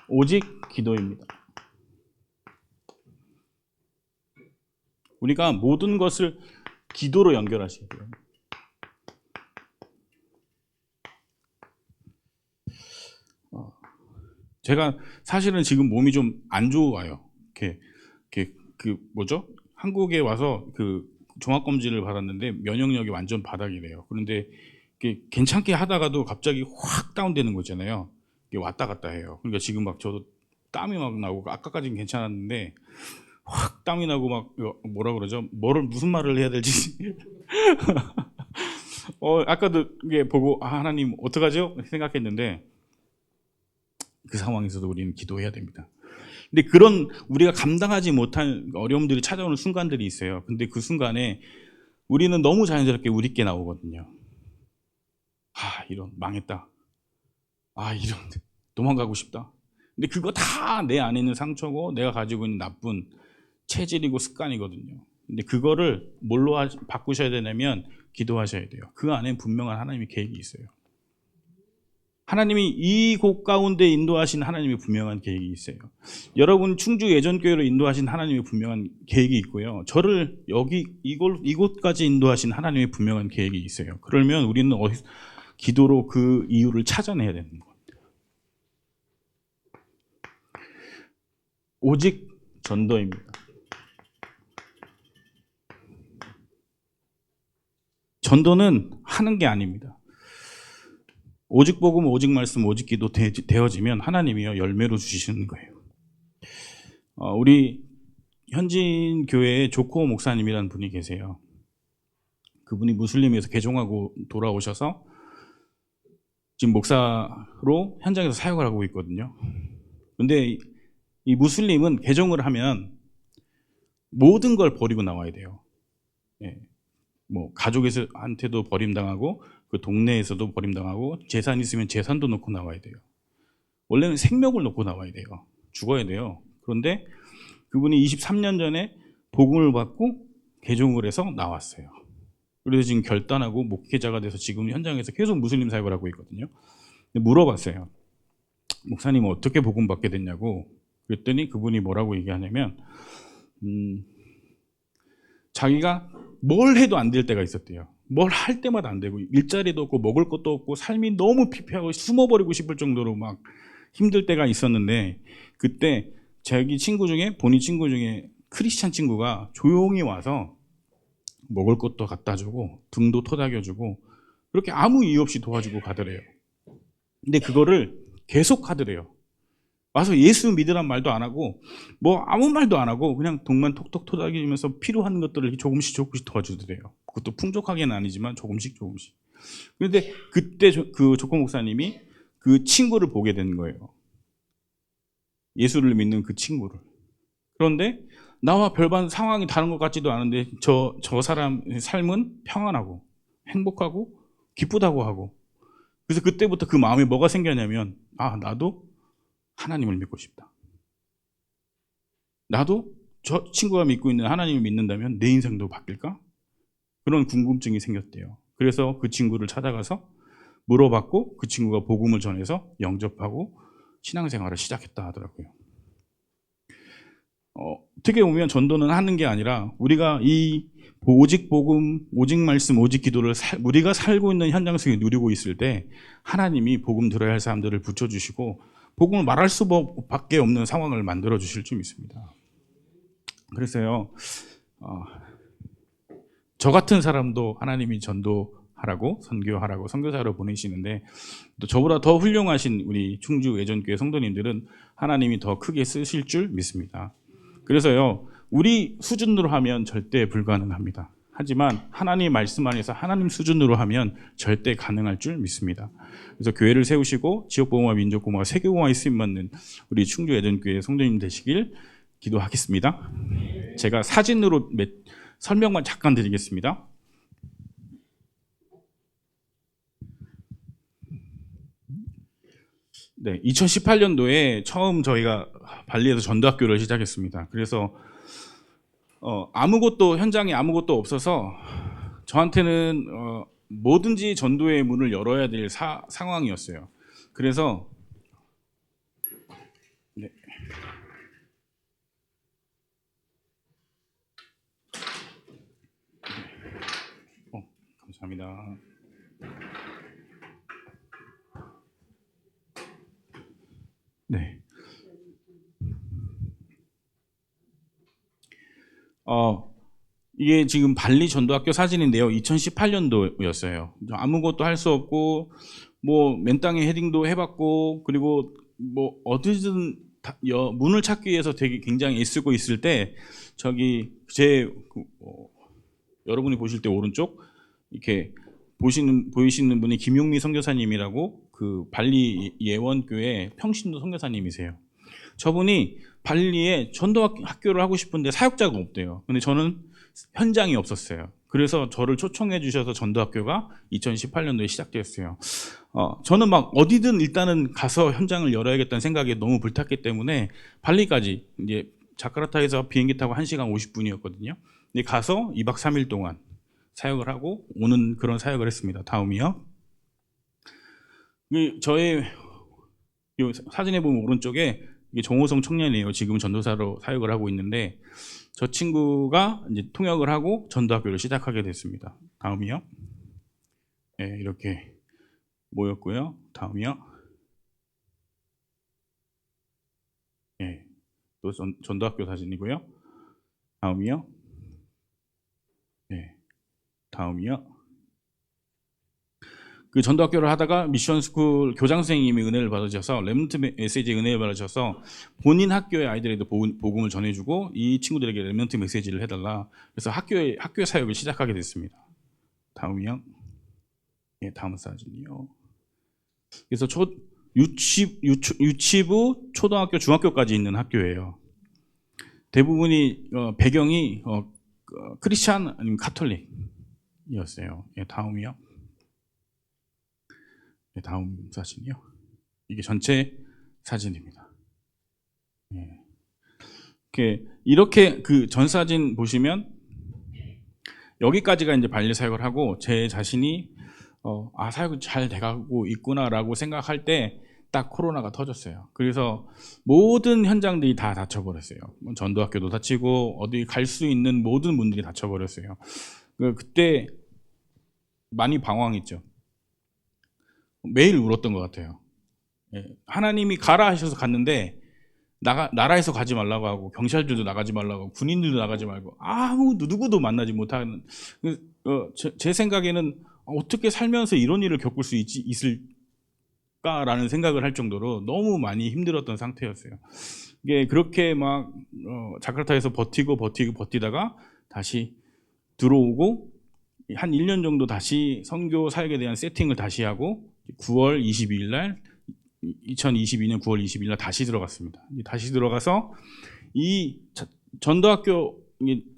오직 기도입니다. 우리가 모든 것을 기도로 연결하셔야 돼요. 제가 사실은 지금 몸이 좀 안 좋아요. 한국에 와서 그 종합검진을 받았는데 면역력이 완전 바닥이래요. 그런데 괜찮게 하다가도 갑자기 확 다운되는 거 있잖아요. 왔다 갔다 해요. 그러니까 지금 막 저도 땀이 막 나고 아까까지는 괜찮았는데 확 땀이 나고 막 뭐라 그러죠? 무슨 말을 해야 될지 아까도 이게 보고 하나님 어떡하죠? 생각했는데 그 상황에서도 우리는 기도해야 됩니다. 근데 그런 우리가 감당하지 못한 어려움들이 찾아오는 순간들이 있어요. 근데 그 순간에 우리는 너무 자연스럽게 우리께 나오거든요. 이런 망했다. 이런 도망가고 싶다. 근데 그거 다 내 안에 있는 상처고 내가 가지고 있는 나쁜 체질이고 습관이거든요. 근데 그거를 뭘로 바꾸셔야 되냐면 기도하셔야 돼요. 그 안에 분명한 하나님의 계획이 있어요. 하나님이 이 곳 가운데 인도하신 하나님의 분명한 계획이 있어요. 여러분 충주 예전교회로 인도하신 하나님의 분명한 계획이 있고요. 저를 이곳까지 인도하신 하나님의 분명한 계획이 있어요. 그러면 우리는 기도로 그 이유를 찾아내야 되는 겁니다. 오직 전도입니다. 전도는 하는 게 아닙니다. 오직 복음, 오직 말씀, 오직 기도 되어지면 하나님이요 열매로 주시는 거예요. 우리 현지인 교회에 조코 목사님이라는 분이 계세요. 그분이 무슬림에서 개종하고 돌아오셔서 지금 목사로 현장에서 사역을 하고 있거든요. 근데 이 무슬림은 개종을 하면 모든 걸 버리고 나와야 돼요. 예. 뭐 가족한테도 버림당하고 그 동네에서도 버림당하고 재산 있으면 재산도 놓고 나와야 돼요. 원래는 생명을 놓고 나와야 돼요. 죽어야 돼요. 그런데 그분이 23년 전에 복음을 받고 개종을 해서 나왔어요. 그래서 지금 결단하고 목회자가 돼서 지금 현장에서 계속 무슬림 사역을 하고 있거든요. 물어봤어요. 목사님은 어떻게 복음 받게 됐냐고. 그랬더니 그분이 뭐라고 얘기하냐면 자기가 뭘 해도 안 될 때가 있었대요. 뭘 할 때마다 안 되고 일자리도 없고 먹을 것도 없고 삶이 너무 피폐하고 숨어버리고 싶을 정도로 막 힘들 때가 있었는데 그때 자기 친구 중에 본인 친구 중에 크리스찬 친구가 조용히 와서 먹을 것도 갖다 주고 등도 토닥여주고 그렇게 아무 이유 없이 도와주고 가더래요. 근데 그거를 계속 하더래요. 와서 예수 믿으란 말도 안 하고 뭐 아무 말도 안 하고 그냥 등만 톡톡 토닥이면서 필요한 것들을 조금씩 도와주더래요. 그것도 풍족하게는 아니지만 조금씩. 그런데 그때 그 조코 목사님이 그 친구를 보게 된 거예요. 예수를 믿는 그 친구를. 그런데 나와 별반 상황이 다른 것 같지도 않은데 저 사람의 삶은 평안하고 행복하고 기쁘다고 하고 그래서 그때부터 그 마음에 뭐가 생겼냐면 나도 하나님을 믿고 싶다. 나도 저 친구가 믿고 있는 하나님을 믿는다면 내 인생도 바뀔까? 그런 궁금증이 생겼대요. 그래서 그 친구를 찾아가서 물어봤고 그 친구가 복음을 전해서 영접하고 신앙생활을 시작했다 하더라고요. 어떻게 보면 전도는 하는 게 아니라 우리가 이 오직 복음, 오직 말씀, 오직 기도를 우리가 살고 있는 현장 속에 누리고 있을 때 하나님이 복음 들어야 할 사람들을 붙여주시고 복음을 말할 수밖에 없는 상황을 만들어 주실 줄 믿습니다. 그래서요, 저 같은 사람도 하나님이 전도하라고 선교하라고 선교사로 보내시는데 또 저보다 더 훌륭하신 우리 충주 외전교회 성도님들은 하나님이 더 크게 쓰실 줄 믿습니다. 그래서요, 우리 수준으로 하면 절대 불가능합니다. 하지만 하나님 말씀 안에서 하나님 수준으로 하면 절대 가능할 줄 믿습니다. 그래서 교회를 세우시고 지역보험과 민족보험과 세계보험에 쓰임받는 우리 충주 외전교회 성도님 되시길 기도하겠습니다. 제가 사진으로 설명만 잠깐 드리겠습니다. 네, 2018년도에 처음 저희가 발리에서 전도학교를 시작했습니다. 그래서 현장에 아무것도 없어서 저한테는 뭐든지 전도의 문을 열어야 될 상황이었어요. 그래서 네. 감사합니다. 네. 이게 지금 발리 전도학교 사진인데요. 2018년도였어요. 아무것도 할 수 없고 뭐 맨땅에 헤딩도 해봤고 그리고 뭐 어디든 문을 찾기 위해서 되게 굉장히 애쓰고 있을 때 저기 여러분이 보실 때 오른쪽 이렇게 보이시는 분이 김용미 선교사님이라고 그 발리 예원교회 평신도 선교사님이세요. 저분이 발리에 전도학교를 하고 싶은데 사역자가 없대요. 근데 저는 현장이 없었어요. 그래서 저를 초청해 주셔서 전도학교가 2018년도에 시작되었어요. 저는 막 어디든 일단은 가서 현장을 열어야겠다는 생각에 너무 불탔기 때문에 발리까지 이제 자카르타에서 비행기 타고 1시간 50분이었거든요. 근데 가서 2박 3일 동안 사역을 하고 오는 그런 사역을 했습니다. 다음이요. 저의 사진에 보면 오른쪽에 이게 정호성 청년이에요. 지금 전도사로 사역을 하고 있는데 저 친구가 이제 통역을 하고 전도학교를 시작하게 됐습니다. 다음이요. 네, 이렇게 모였고요. 다음이요. 네, 또 전도학교 사진이고요. 다음이요. 네, 다음이요. 그 전도학교를 하다가 미션스쿨 교장 선생님이 은혜를 받으셔서 렘넌트 메시지의 은혜를 받으셔서 본인 학교의 아이들에도 복음을 전해주고 이 친구들에게 렘넌트 메시지를 해달라. 그래서 학교 사역을 시작하게 됐습니다. 다음이요. 예, 다음 사진이요. 그래서 유치부, 초등학교, 중학교까지 있는 학교예요. 대부분이 배경이 크리스찬 아니면 카톨릭이었어요. 예, 다음이요. 예, 다음 사진이요. 이게 전체 사진입니다. 예. 이렇게 그 전 사진 보시면 여기까지가 이제 발리 사역을 하고 제 자신이 사역이 잘 돼가고 있구나라고 생각할 때 딱 코로나가 터졌어요. 그래서 모든 현장들이 다 닫혀버렸어요. 전도학교도 닫히고 어디 갈 수 있는 모든 문들이 닫혀버렸어요. 그때 많이 방황했죠. 매일 울었던 것 같아요. 하나님이 가라 하셔서 갔는데 나라에서 가지 말라고 하고 경찰들도 나가지 말라고 하고 군인들도 나가지 말고 누구도 만나지 못하는 제 생각에는 어떻게 살면서 이런 일을 겪을 수 있을까라는 생각을 할 정도로 너무 많이 힘들었던 상태였어요. 이게 그렇게 막 자카르타에서 버티다가 다시 들어오고 한 1년 정도 다시 선교 사역에 대한 세팅을 다시 하고 9월 22일 날 2022년 9월 20일 날 다시 들어갔습니다. 다시 들어가서 이 전도학교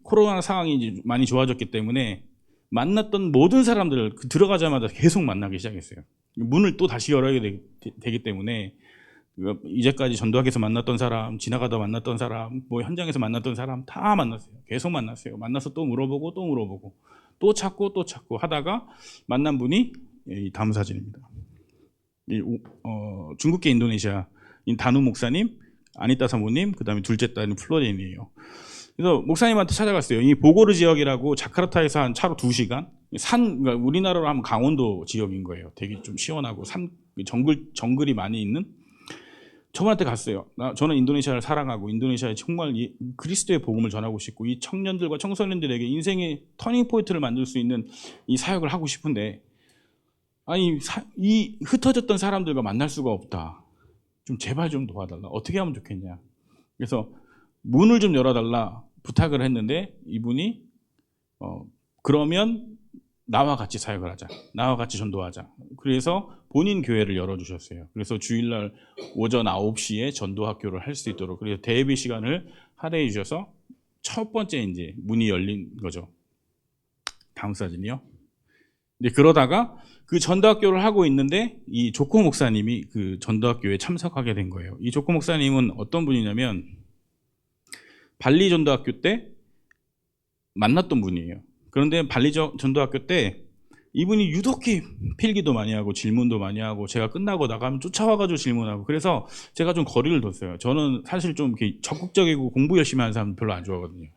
코로나 상황이 이제 많이 좋아졌기 때문에 만났던 모든 사람들을 들어가자마자 계속 만나기 시작했어요. 문을 또 다시 열어야 되기 때문에 이제까지 전도학에서 만났던 사람, 지나가다 만났던 사람, 뭐 현장에서 만났던 사람 다 만났어요. 계속 만났어요. 만나서 또 물어보고 또 찾고 하다가 만난 분이 이 다음 사진입니다. 중국계 인도네시아인 다누 목사님, 아니따 사모님, 그 다음에 둘째 딸은 플로렌이에요. 그래서 목사님한테 찾아갔어요. 이 보고르 지역이라고 자카르타에서 한 차로 2시간, 그러니까 우리나라로 하면 강원도 지역인 거예요. 되게 좀 시원하고 정글이 많이 있는. 저분한테 갔어요. 저는 인도네시아를 사랑하고 인도네시아에 정말 그리스도의 복음을 전하고 싶고 이 청년들과 청소년들에게 인생의 터닝 포인트를 만들 수 있는 이 사역을 하고 싶은데 이 흩어졌던 사람들과 만날 수가 없다. 좀 제발 좀 도와달라. 어떻게 하면 좋겠냐. 그래서 문을 좀 열어달라 부탁을 했는데 이분이 그러면 나와 같이 사역을 하자. 나와 같이 전도하자. 그래서 본인 교회를 열어주셨어요. 그래서 주일날 오전 9시에 전도학교를 할 수 있도록 그래서 대비 시간을 할애해 주셔서 첫 번째 이제 문이 열린 거죠. 다음 사진이요. 근데 그러다가 그 전도학교를 하고 있는데 이 조코 목사님이 그 전도학교에 참석하게 된 거예요. 이 조코 목사님은 어떤 분이냐면 발리 전도학교 때 만났던 분이에요. 그런데 발리 전도학교 때 이분이 유독히 필기도 많이 하고 질문도 많이 하고 제가 끝나고 나가면 쫓아와가지고 질문하고 그래서 제가 좀 거리를 뒀어요. 저는 사실 좀 이렇게 적극적이고 공부 열심히 하는 사람 별로 안 좋아하거든요.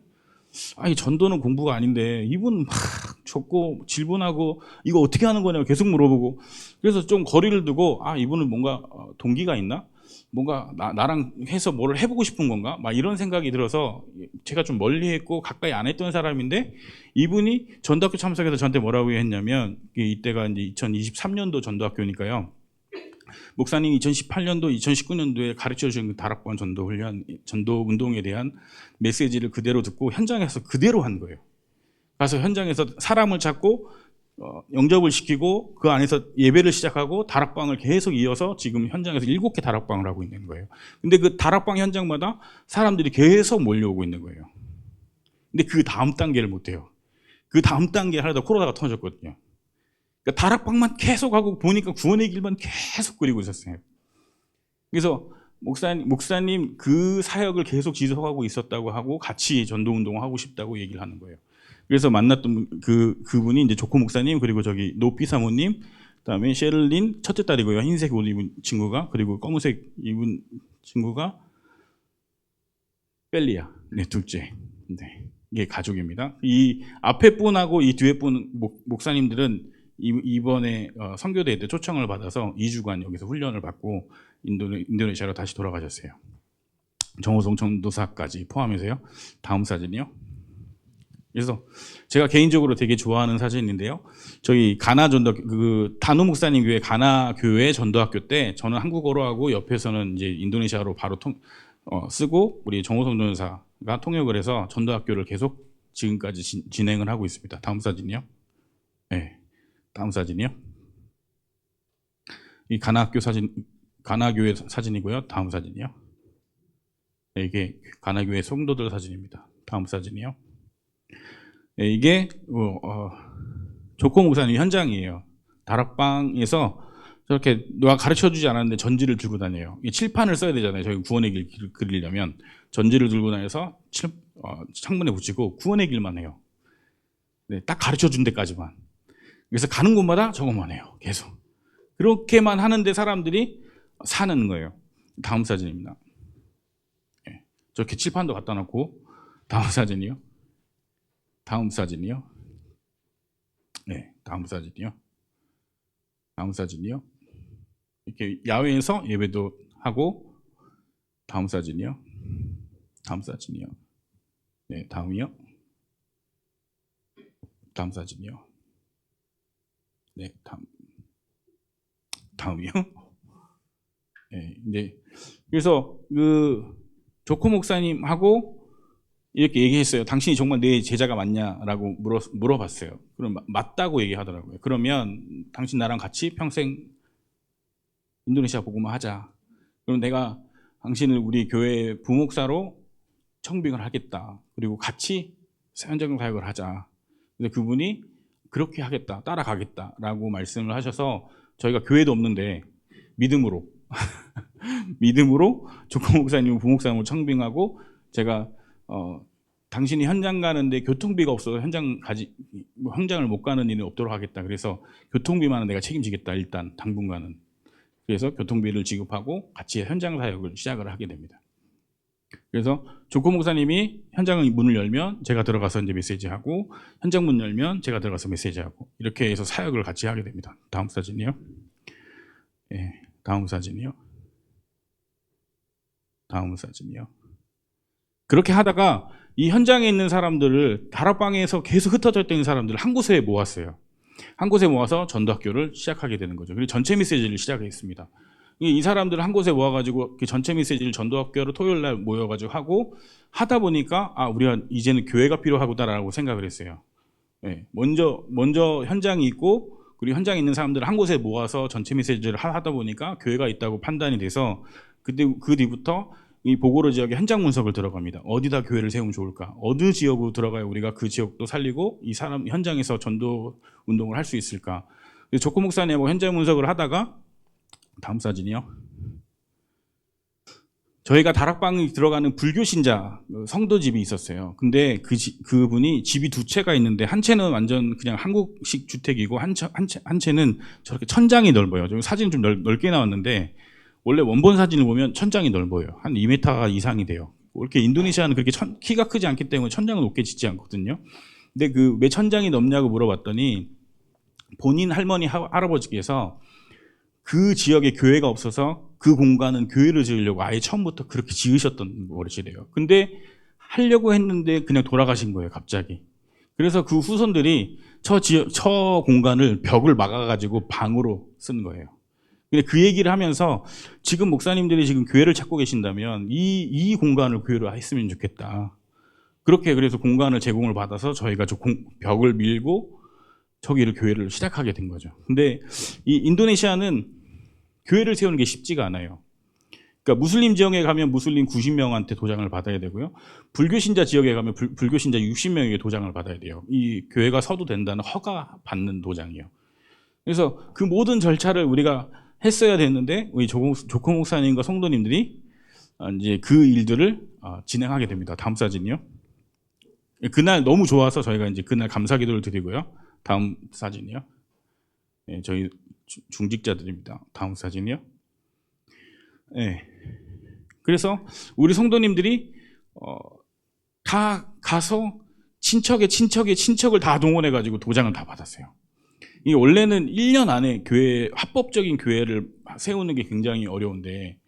아니 전도는 공부가 아닌데 이분 막 적고 질문하고 이거 어떻게 하는 거냐고 계속 물어보고 그래서 좀 거리를 두고 이분은 뭔가 동기가 있나? 뭔가 나랑 해서 뭘 해보고 싶은 건가? 막 이런 생각이 들어서 제가 좀 멀리 했고 가까이 안 했던 사람인데 이분이 전도학교 참석해서 저한테 뭐라고 했냐면 이때가 이제 2023년도 전도학교니까요. 목사님이 2018년도, 2019년도에 가르쳐 주신 다락방 전도 훈련, 전도 운동에 대한 메시지를 그대로 듣고 현장에서 그대로 한 거예요. 가서 현장에서 사람을 찾고 영접을 시키고 그 안에서 예배를 시작하고 다락방을 계속 이어서 지금 현장에서 7개 다락방을 하고 있는 거예요. 근데 그 다락방 현장마다 사람들이 계속 몰려오고 있는 거예요. 근데 그 다음 단계를 못 해요. 그 다음 단계를 하려다 코로나가 터졌거든요. 그러니까 다락방만 계속 하고 보니까 구원의 길만 계속 그리고 있었어요. 그래서 목사님 그 사역을 계속 지속하고 있었다고 하고 같이 전도 운동을 하고 싶다고 얘기를 하는 거예요. 그래서 만났던 그분이 이제 조코 목사님 그리고 저기 노피 사모님 그다음에 셰를린 첫째 딸이고요. 흰색 옷 입은 친구가 그리고 검은색 입은 친구가 벨리아 네 둘째. 네. 이게 가족입니다. 이 앞에 분하고 이 뒤에 분 목사님들은 이번에 선교대회 때 초청을 받아서 2주간 여기서 훈련을 받고 인도네시아로 다시 돌아가셨어요. 정호성 전도사까지 포함해서요. 다음 사진이요. 그래서 제가 개인적으로 되게 좋아하는 사진인데요. 저희 가나 전도 그 다누 목사님 교회 가나 교회 전도학교 때 저는 한국어로 하고 옆에서는 이제 인도네시아로 바로 쓰고 우리 정호성 전도사가 통역을 해서 전도학교를 계속 지금까지 진행을 하고 있습니다. 다음 사진이요. 네, 다음 사진이요. 이 가나학교 사진, 가나교회 사진이고요. 다음 사진이요. 네, 이게 가나교회 성도들 사진입니다. 다음 사진이요. 네, 이게 조코 목사님 현장이에요. 다락방에서 저렇게 누가 가르쳐주지 않았는데 전지를 들고 다녀요. 이 칠판을 써야 되잖아요. 저희 구원의 길 그리려면 전지를 들고 다녀서 창문에 붙이고 구원의 길만 해요. 네, 딱 가르쳐준 데까지만. 그래서 가는 곳마다 저것만 해요. 계속. 그렇게만 하는데 사람들이 사는 거예요. 다음 사진입니다. 네, 저렇게 칠판도 갖다 놓고 다음 사진이요. 다음 사진이요. 네, 다음 사진이요. 다음 사진이요. 이렇게 야외에서 예배도 하고 다음 사진이요. 다음 사진이요. 네, 다음이요. 다음 사진이요. 네, 다음이요. 네, 네. 그래서 그 조코 목사님하고 이렇게 얘기했어요. 당신이 정말 내 제자가 맞냐라고 물어봤어요. 그럼 맞다고 얘기하더라고요. 그러면 당신 나랑 같이 평생 인도네시아 복음화 하자. 그럼 내가 당신을 우리 교회 부목사로 청빙을 하겠다. 그리고 같이 현장 사역을 하자. 그래서 그분이 그렇게 하겠다, 따라가겠다라고 말씀을 하셔서 저희가 교회도 없는데 믿음으로 믿음으로 조코 목사님 부목사님을 청빙하고 제가 당신이 현장 가는데 교통비가 없어서 현장을 못 가는 일이 없도록 하겠다. 그래서 교통비만은 내가 책임지겠다. 일단 당분간은. 그래서 교통비를 지급하고 같이 현장 사역을 시작을 하게 됩니다. 그래서 조코 목사님이 현장의 문을 열면 제가 들어가서 이제 메시지하고 현장 문 열면 제가 들어가서 메시지하고 이렇게 해서 사역을 같이 하게 됩니다. 다음 사진이요. 네, 다음 사진이요. 다음 사진이요. 그렇게 하다가 이 현장에 있는 사람들을 다락방에서 계속 흩어져 있는 사람들을 한 곳에 모았어요. 한 곳에 모아서 전도학교를 시작하게 되는 거죠. 그리고 전체 메시지를 시작했습니다. 이 사람들을 한 곳에 모아가지고 그 전체 메시지를 전도학교로 토요일 날 모여가지고 하고 하다 보니까 우리가 이제는 교회가 필요하구나라고 생각을 했어요. 네, 먼저 현장이 있고 그리고 현장에 있는 사람들을 한 곳에 모아서 전체 메시지를 하다 보니까 교회가 있다고 판단이 돼서 그 뒤부터 이 보고로 지역에 현장 분석을 들어갑니다. 어디다 교회를 세우면 좋을까? 어느 지역으로 들어가야 우리가 그 지역도 살리고 이 사람 현장에서 전도 운동을 할 수 있을까? 조코 목사님하고 현장 분석을 하다가 다음 사진이요. 저희가 다락방에 들어가는 불교 신자 성도 집이 있었어요. 근데 그분이 집이 두 채가 있는데 한 채는 완전 그냥 한국식 주택이고 한 채는 저렇게 천장이 넓어요. 사진은 좀 넓게 나왔는데 원래 원본 사진을 보면 천장이 넓어요. 한 2m 이상이 돼요. 이렇게 인도네시아는 그렇게 키가 크지 않기 때문에 천장은 높게 짓지 않거든요. 근데 그 왜 천장이 넓냐고 물어봤더니 본인 할머니 할아버지께서 그 지역에 교회가 없어서 그 공간은 교회를 지으려고 아예 처음부터 그렇게 지으셨던 버릇이래요. 근데 하려고 했는데 그냥 돌아가신 거예요, 갑자기. 그래서 그 후손들이 저 공간을 벽을 막아가지고 방으로 쓴 거예요. 근데 그 얘기를 하면서 지금 목사님들이 지금 교회를 찾고 계신다면 이 공간을 교회로 했으면 좋겠다. 그렇게 그래서 공간을 제공을 받아서 저희가 저 벽을 밀고 저기를 교회를 시작하게 된 거죠. 근데 이 인도네시아는 교회를 세우는 게 쉽지가 않아요. 그러니까 무슬림 지역에 가면 무슬림 90명한테 도장을 받아야 되고요. 불교 신자 지역에 가면 불교 신자 60명에게 도장을 받아야 돼요. 이 교회가 서도 된다는 허가 받는 도장이요. 그래서 그 모든 절차를 우리가 했어야 됐는데 우리 조코 목사님과 성도님들이 이제 그 일들을 진행하게 됩니다. 다음 사진이요. 그날 너무 좋아서 저희가 이제 그날 감사기도를 드리고요. 다음 사진이요. 네, 저희 중직자들입니다. 다음 사진이요. 네. 그래서 우리 성도님들이 다 가서 친척을 다 동원해가지고 도장을 다 받았어요. 이 원래는 1년 안에 합법적인 교회를 세우는 게 굉장히 어려운데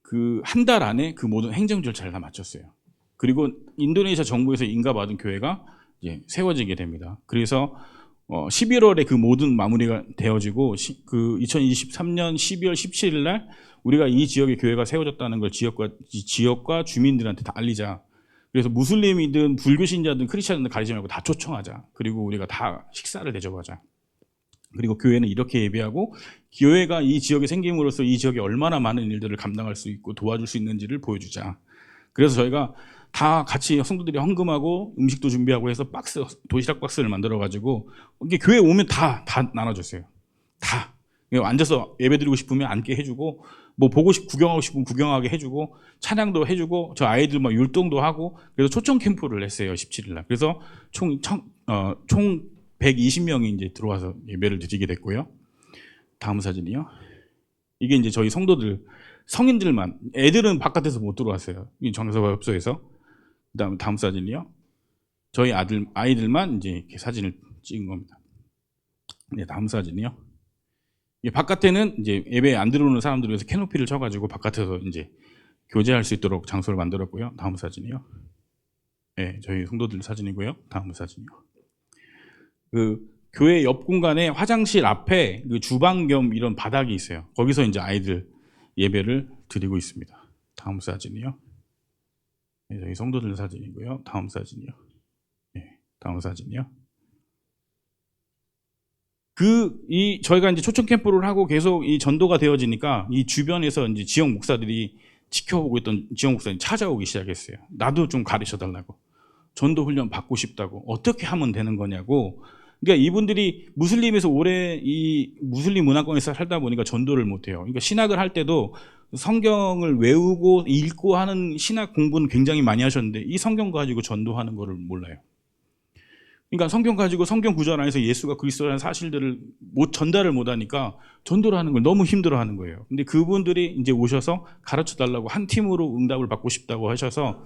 그 한 달 안에 그 모든 행정 절차를 다 마쳤어요. 그리고 인도네시아 정부에서 인가받은 교회가 이제 세워지게 됩니다. 그래서 11월에 그 모든 마무리가 되어지고 그 2023년 12월 17일 날 우리가 이 지역에 교회가 세워졌다는 걸 지역과 주민들한테 다 알리자. 그래서 무슬림이든 불교 신자든 크리스천이든 가리지 말고 다 초청하자. 그리고 우리가 다 식사를 대접하자. 그리고 교회는 이렇게 예배하고 교회가 이 지역에 생김으로써 이 지역에 얼마나 많은 일들을 감당할 수 있고 도와줄 수 있는지를 보여주자. 그래서 저희가 다 같이 성도들이 헌금하고 음식도 준비하고 해서 도시락 박스를 만들어가지고 이게 교회 오면 다 나눠줬어요. 다. 앉아서 예배 드리고 싶으면 앉게 해주고 뭐 구경하고 싶으면 구경하게 해주고 찬양도 해주고 저 아이들 막 율동도 하고 그래서 초청 캠프를 했어요. 17일 날. 그래서 총 120명이 이제 들어와서 예배를 드리게 됐고요. 다음 사진이요. 이게 이제 저희 성도들 성인들만, 애들은 바깥에서 못 들어왔어요. 이 정서협소에서. 그다음 다음 사진이요. 저희 아이들만 이제 이렇게 사진을 찍은 겁니다. 네, 다음 사진이요. 바깥에는 이제 예배에 안 들어오는 사람들을 위해서 캐노피를 쳐가지고 바깥에서 이제 교제할 수 있도록 장소를 만들었고요. 다음 사진이요. 네, 저희 성도들 사진이고요. 다음 사진이요. 그 교회 옆 공간에 화장실 앞에 그 주방 겸 이런 바닥이 있어요. 거기서 이제 아이들 예배를 드리고 있습니다. 다음 사진이요. 네, 저희 성도들 사진이고요. 다음 사진이요. 네, 다음 사진이요. 저희가 이제 초청 캠프를 하고 계속 이 전도가 되어지니까 이 주변에서 이제 지역 목사들이 지켜보고 있던 지역 목사들이 찾아오기 시작했어요. 나도 좀 가르쳐 달라고. 전도 훈련 받고 싶다고. 어떻게 하면 되는 거냐고. 그러니까 이분들이 무슬림에서 오래 이 무슬림 문화권에서 살다 보니까 전도를 못 해요. 그러니까 신학을 할 때도 성경을 외우고 읽고 하는 신학 공부는 굉장히 많이 하셨는데 이 성경 가지고 전도하는 거를 몰라요. 그러니까 성경 가지고 성경 구절 안에서 예수가 그리스도라는 사실들을 전달을 못 하니까 전도를 하는 걸 너무 힘들어 하는 거예요. 근데 그분들이 이제 오셔서 가르쳐 달라고 한 팀으로 응답을 받고 싶다고 하셔서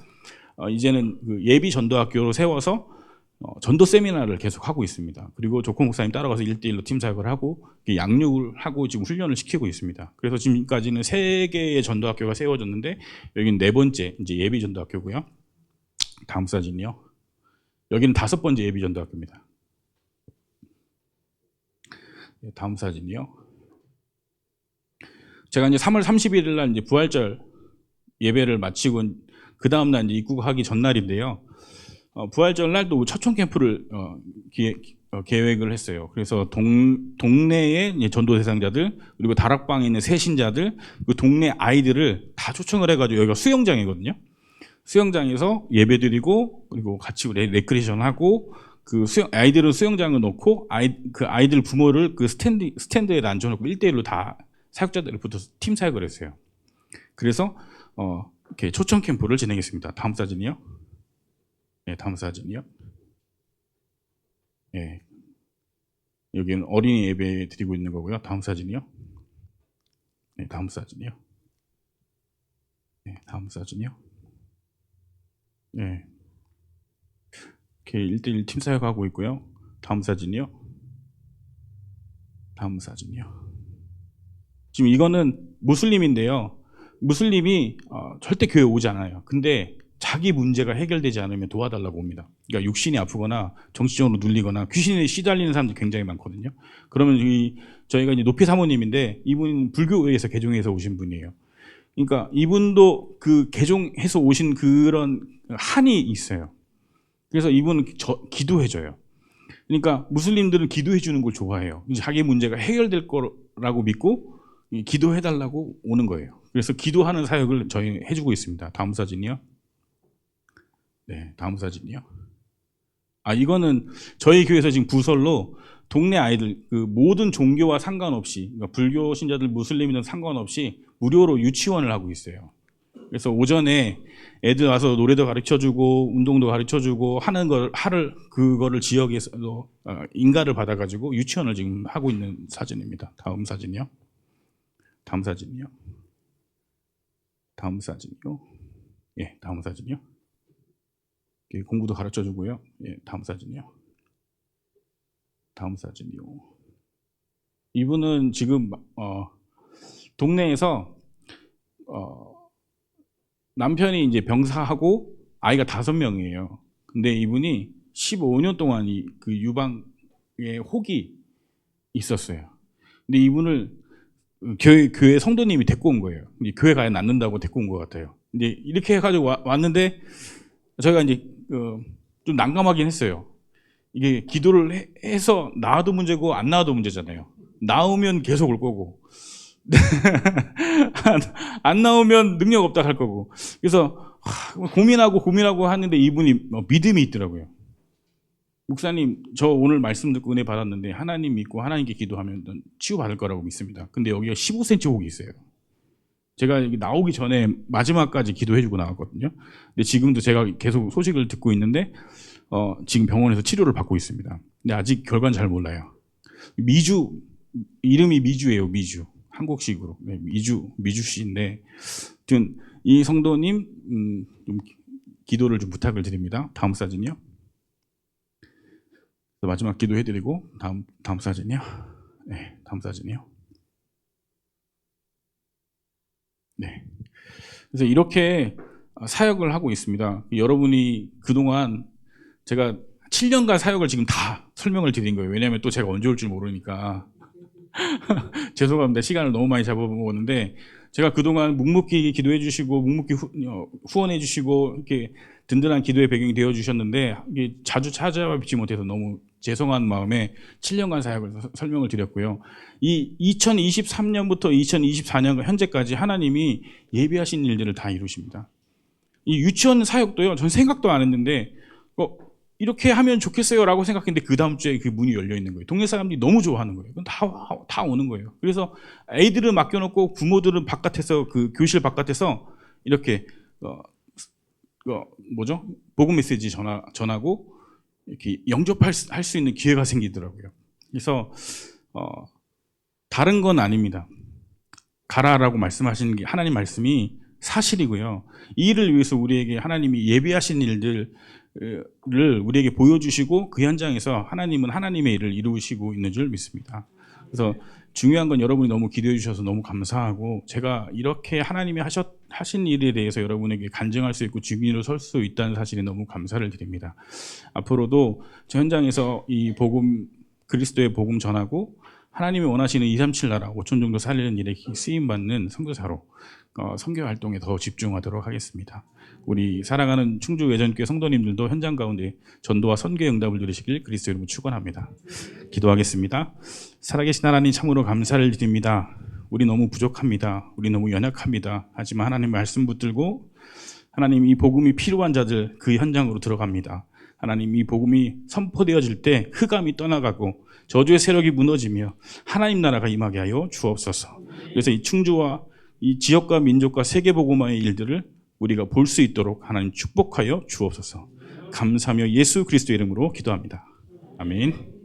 이제는 그 예비 전도학교로 세워서 전도 세미나를 계속 하고 있습니다. 그리고 조콩 목사님 따라가서 1대1로 팀 사역을 하고 양육을 하고 지금 훈련을 시키고 있습니다. 그래서 지금까지는 3개의 전도학교가 세워졌는데 여기는 4번째 이제 예비 전도학교고요. 다음 사진이요. 여기는 5번째 예비 전도학교입니다. 다음 사진이요. 제가 이제 3월 31일 날 이제 부활절 예배를 마치고 그 다음 날 이제 입국하기 전날인데요. 부활절 날도 초청 캠프를 계획을 했어요. 그래서 동네의 전도 대상자들 그리고 다락방에 있는 새신자들 그 동네 아이들을 다 초청을 해가지고 여기가 수영장이거든요. 수영장에서 예배드리고 그리고 같이 레크레이션 하고 아이들은 수영장을 놓고 그 아이들 부모를 그 스탠드에 앉혀놓고 1대1로 다 사역자들을 붙어서 팀 사역을 했어요. 그래서 이렇게 초청 캠프를 진행했습니다. 다음 사진이요. 네, 다음 사진이요. 네. 여기는 어린이 예배 드리고 있는 거고요. 다음 사진이요. 네, 다음 사진이요. 네, 다음 사진이요. 네. 이렇게 1대1 팀 사역하고 있고요. 다음 사진이요. 다음 사진이요. 지금 이거는 무슬림인데요. 무슬림이 절대 교회 오지 않아요. 근데 자기 문제가 해결되지 않으면 도와달라고 옵니다. 그러니까 육신이 아프거나 정치적으로 눌리거나 귀신에 시달리는 사람들이 굉장히 많거든요. 그러면 저희가 이제 높이 사모님인데 이분은 불교에서 개종해서 오신 분이에요. 그러니까 이분도 그 개종해서 오신 그런 한이 있어요. 그래서 이분은 기도해줘요. 그러니까 무슬림들은 기도해주는 걸 좋아해요. 자기 문제가 해결될 거라고 믿고 기도해달라고 오는 거예요. 그래서 기도하는 사역을 저희 해주고 있습니다. 다음 사진이요. 네, 다음 사진이요. 이거는 저희 교회에서 지금 부설로 동네 아이들 그 모든 종교와 상관없이 그러니까 불교 신자들 무슬림이든 상관없이 무료로 유치원을 하고 있어요. 그래서 오전에 애들 와서 노래도 가르쳐주고 운동도 가르쳐주고 하는 그거를 지역에서 인가를 받아가지고 유치원을 지금 하고 있는 사진입니다. 다음 사진이요. 다음 사진이요. 다음 사진이요. 예, 다음 사진이요. 공부도 가르쳐주고요. 예, 다음 사진이요. 다음 사진이요. 이분은 지금 동네에서 남편이 이제 병사하고 아이가 5명이에요. 근데 이분이 15년 동안 그 유방에 혹이 있었어요. 근데 이분을 교회 성도님이 데리고 온 거예요. 교회 가야 낫는다고 데리고 온 것 같아요. 이제 이렇게 해가지고 왔는데 저희가 이제 좀 난감하긴 했어요. 이게 기도를 해서 나아도 문제고 안 나아도 문제잖아요. 나오면 계속 올 거고 안 나오면 능력 없다 할 거고. 그래서 고민하고 하는데 이분이 믿음이 있더라고요. 목사님, 저 오늘 말씀 듣고 은혜 받았는데 하나님 믿고 하나님께 기도하면 치유받을 거라고 믿습니다. 근데 여기가 15cm 혹이 있어요. 제가 여기 나오기 전에 마지막까지 기도해주고 나왔거든요. 근데 지금도 제가 계속 소식을 듣고 있는데 지금 병원에서 치료를 받고 있습니다. 근데 아직 결과는 잘 몰라요. 이름이 미주예요. 미주. 한국식으로. 네, 미주씨인데 아무튼 이 성도님 좀 기도를 좀 부탁을 드립니다. 다음 사진이요. 마지막 기도해드리고 다음 사진이요. 네, 다음 사진이요. 네. 그래서 이렇게 사역을 하고 있습니다. 여러분이 그동안 제가 7년간 사역을 지금 다 설명을 드린 거예요. 왜냐하면 또 제가 언제 올 줄 모르니까. 죄송합니다. 시간을 너무 많이 잡아먹었는데 제가 그동안 묵묵히 기도해 주시고 묵묵히 후원해 주시고 이렇게 든든한 기도의 배경이 되어 주셨는데 이게 자주 찾아뵙지 못해서 너무 죄송한 마음에 7년간 사역을 설명을 드렸고요. 이 2023년부터 2024년 현재까지 하나님이 예비하신 일들을 다 이루십니다. 이 유치원 사역도요. 전 생각도 안 했는데 이렇게 하면 좋겠어요라고 생각했는데 그 다음 주에 그 문이 열려 있는 거예요. 동네 사람들이 너무 좋아하는 거예요. 다 오는 거예요. 그래서 애들은 맡겨놓고 부모들은 바깥에서 그 교실 바깥에서 이렇게 복음 메시지 전하고 이렇게 영접할 수 있는 기회가 생기더라고요. 그래서 다른 건 아닙니다. 가라라고 말씀하시는 게 하나님 말씀이 사실이고요. 이 일을 위해서 우리에게 하나님이 예비하신 일들을 우리에게 보여주시고 그 현장에서 하나님은 하나님의 일을 이루시고 있는 줄 믿습니다. 그래서 중요한 건 여러분이 너무 기도해 주셔서 너무 감사하고 제가 이렇게 하나님이 하신 일에 대해서 여러분에게 간증할 수 있고 증인으로 설 수 있다는 사실에 너무 감사를 드립니다. 앞으로도 저 현장에서 이 복음, 그리스도의 복음 전하고 하나님이 원하시는 237 나라 5천 정도 살리는 일에 쓰임받는 선교사로 선교 활동에 더 집중하도록 하겠습니다. 우리 사랑하는 충주 외전교회 성도님들도 현장 가운데 전도와 선교의 응답을 누리시길 그리스도 이름으로 축원합니다. 기도하겠습니다. 살아계신 하나님 참으로 감사를 드립니다. 우리 너무 부족합니다. 우리 너무 연약합니다. 하지만 하나님 말씀 붙들고 하나님 이 복음이 필요한 자들 그 현장으로 들어갑니다. 하나님 이 복음이 선포되어질 때 흑암이 떠나가고 저주의 세력이 무너지며 하나님 나라가 임하게 하여 주옵소서. 그래서 이 충주와 이 지역과 민족과 세계복음화의 일들을 우리가 볼 수 있도록 하나님 축복하여 주옵소서. 감사하며 예수 그리스도 이름으로 기도합니다. 아멘.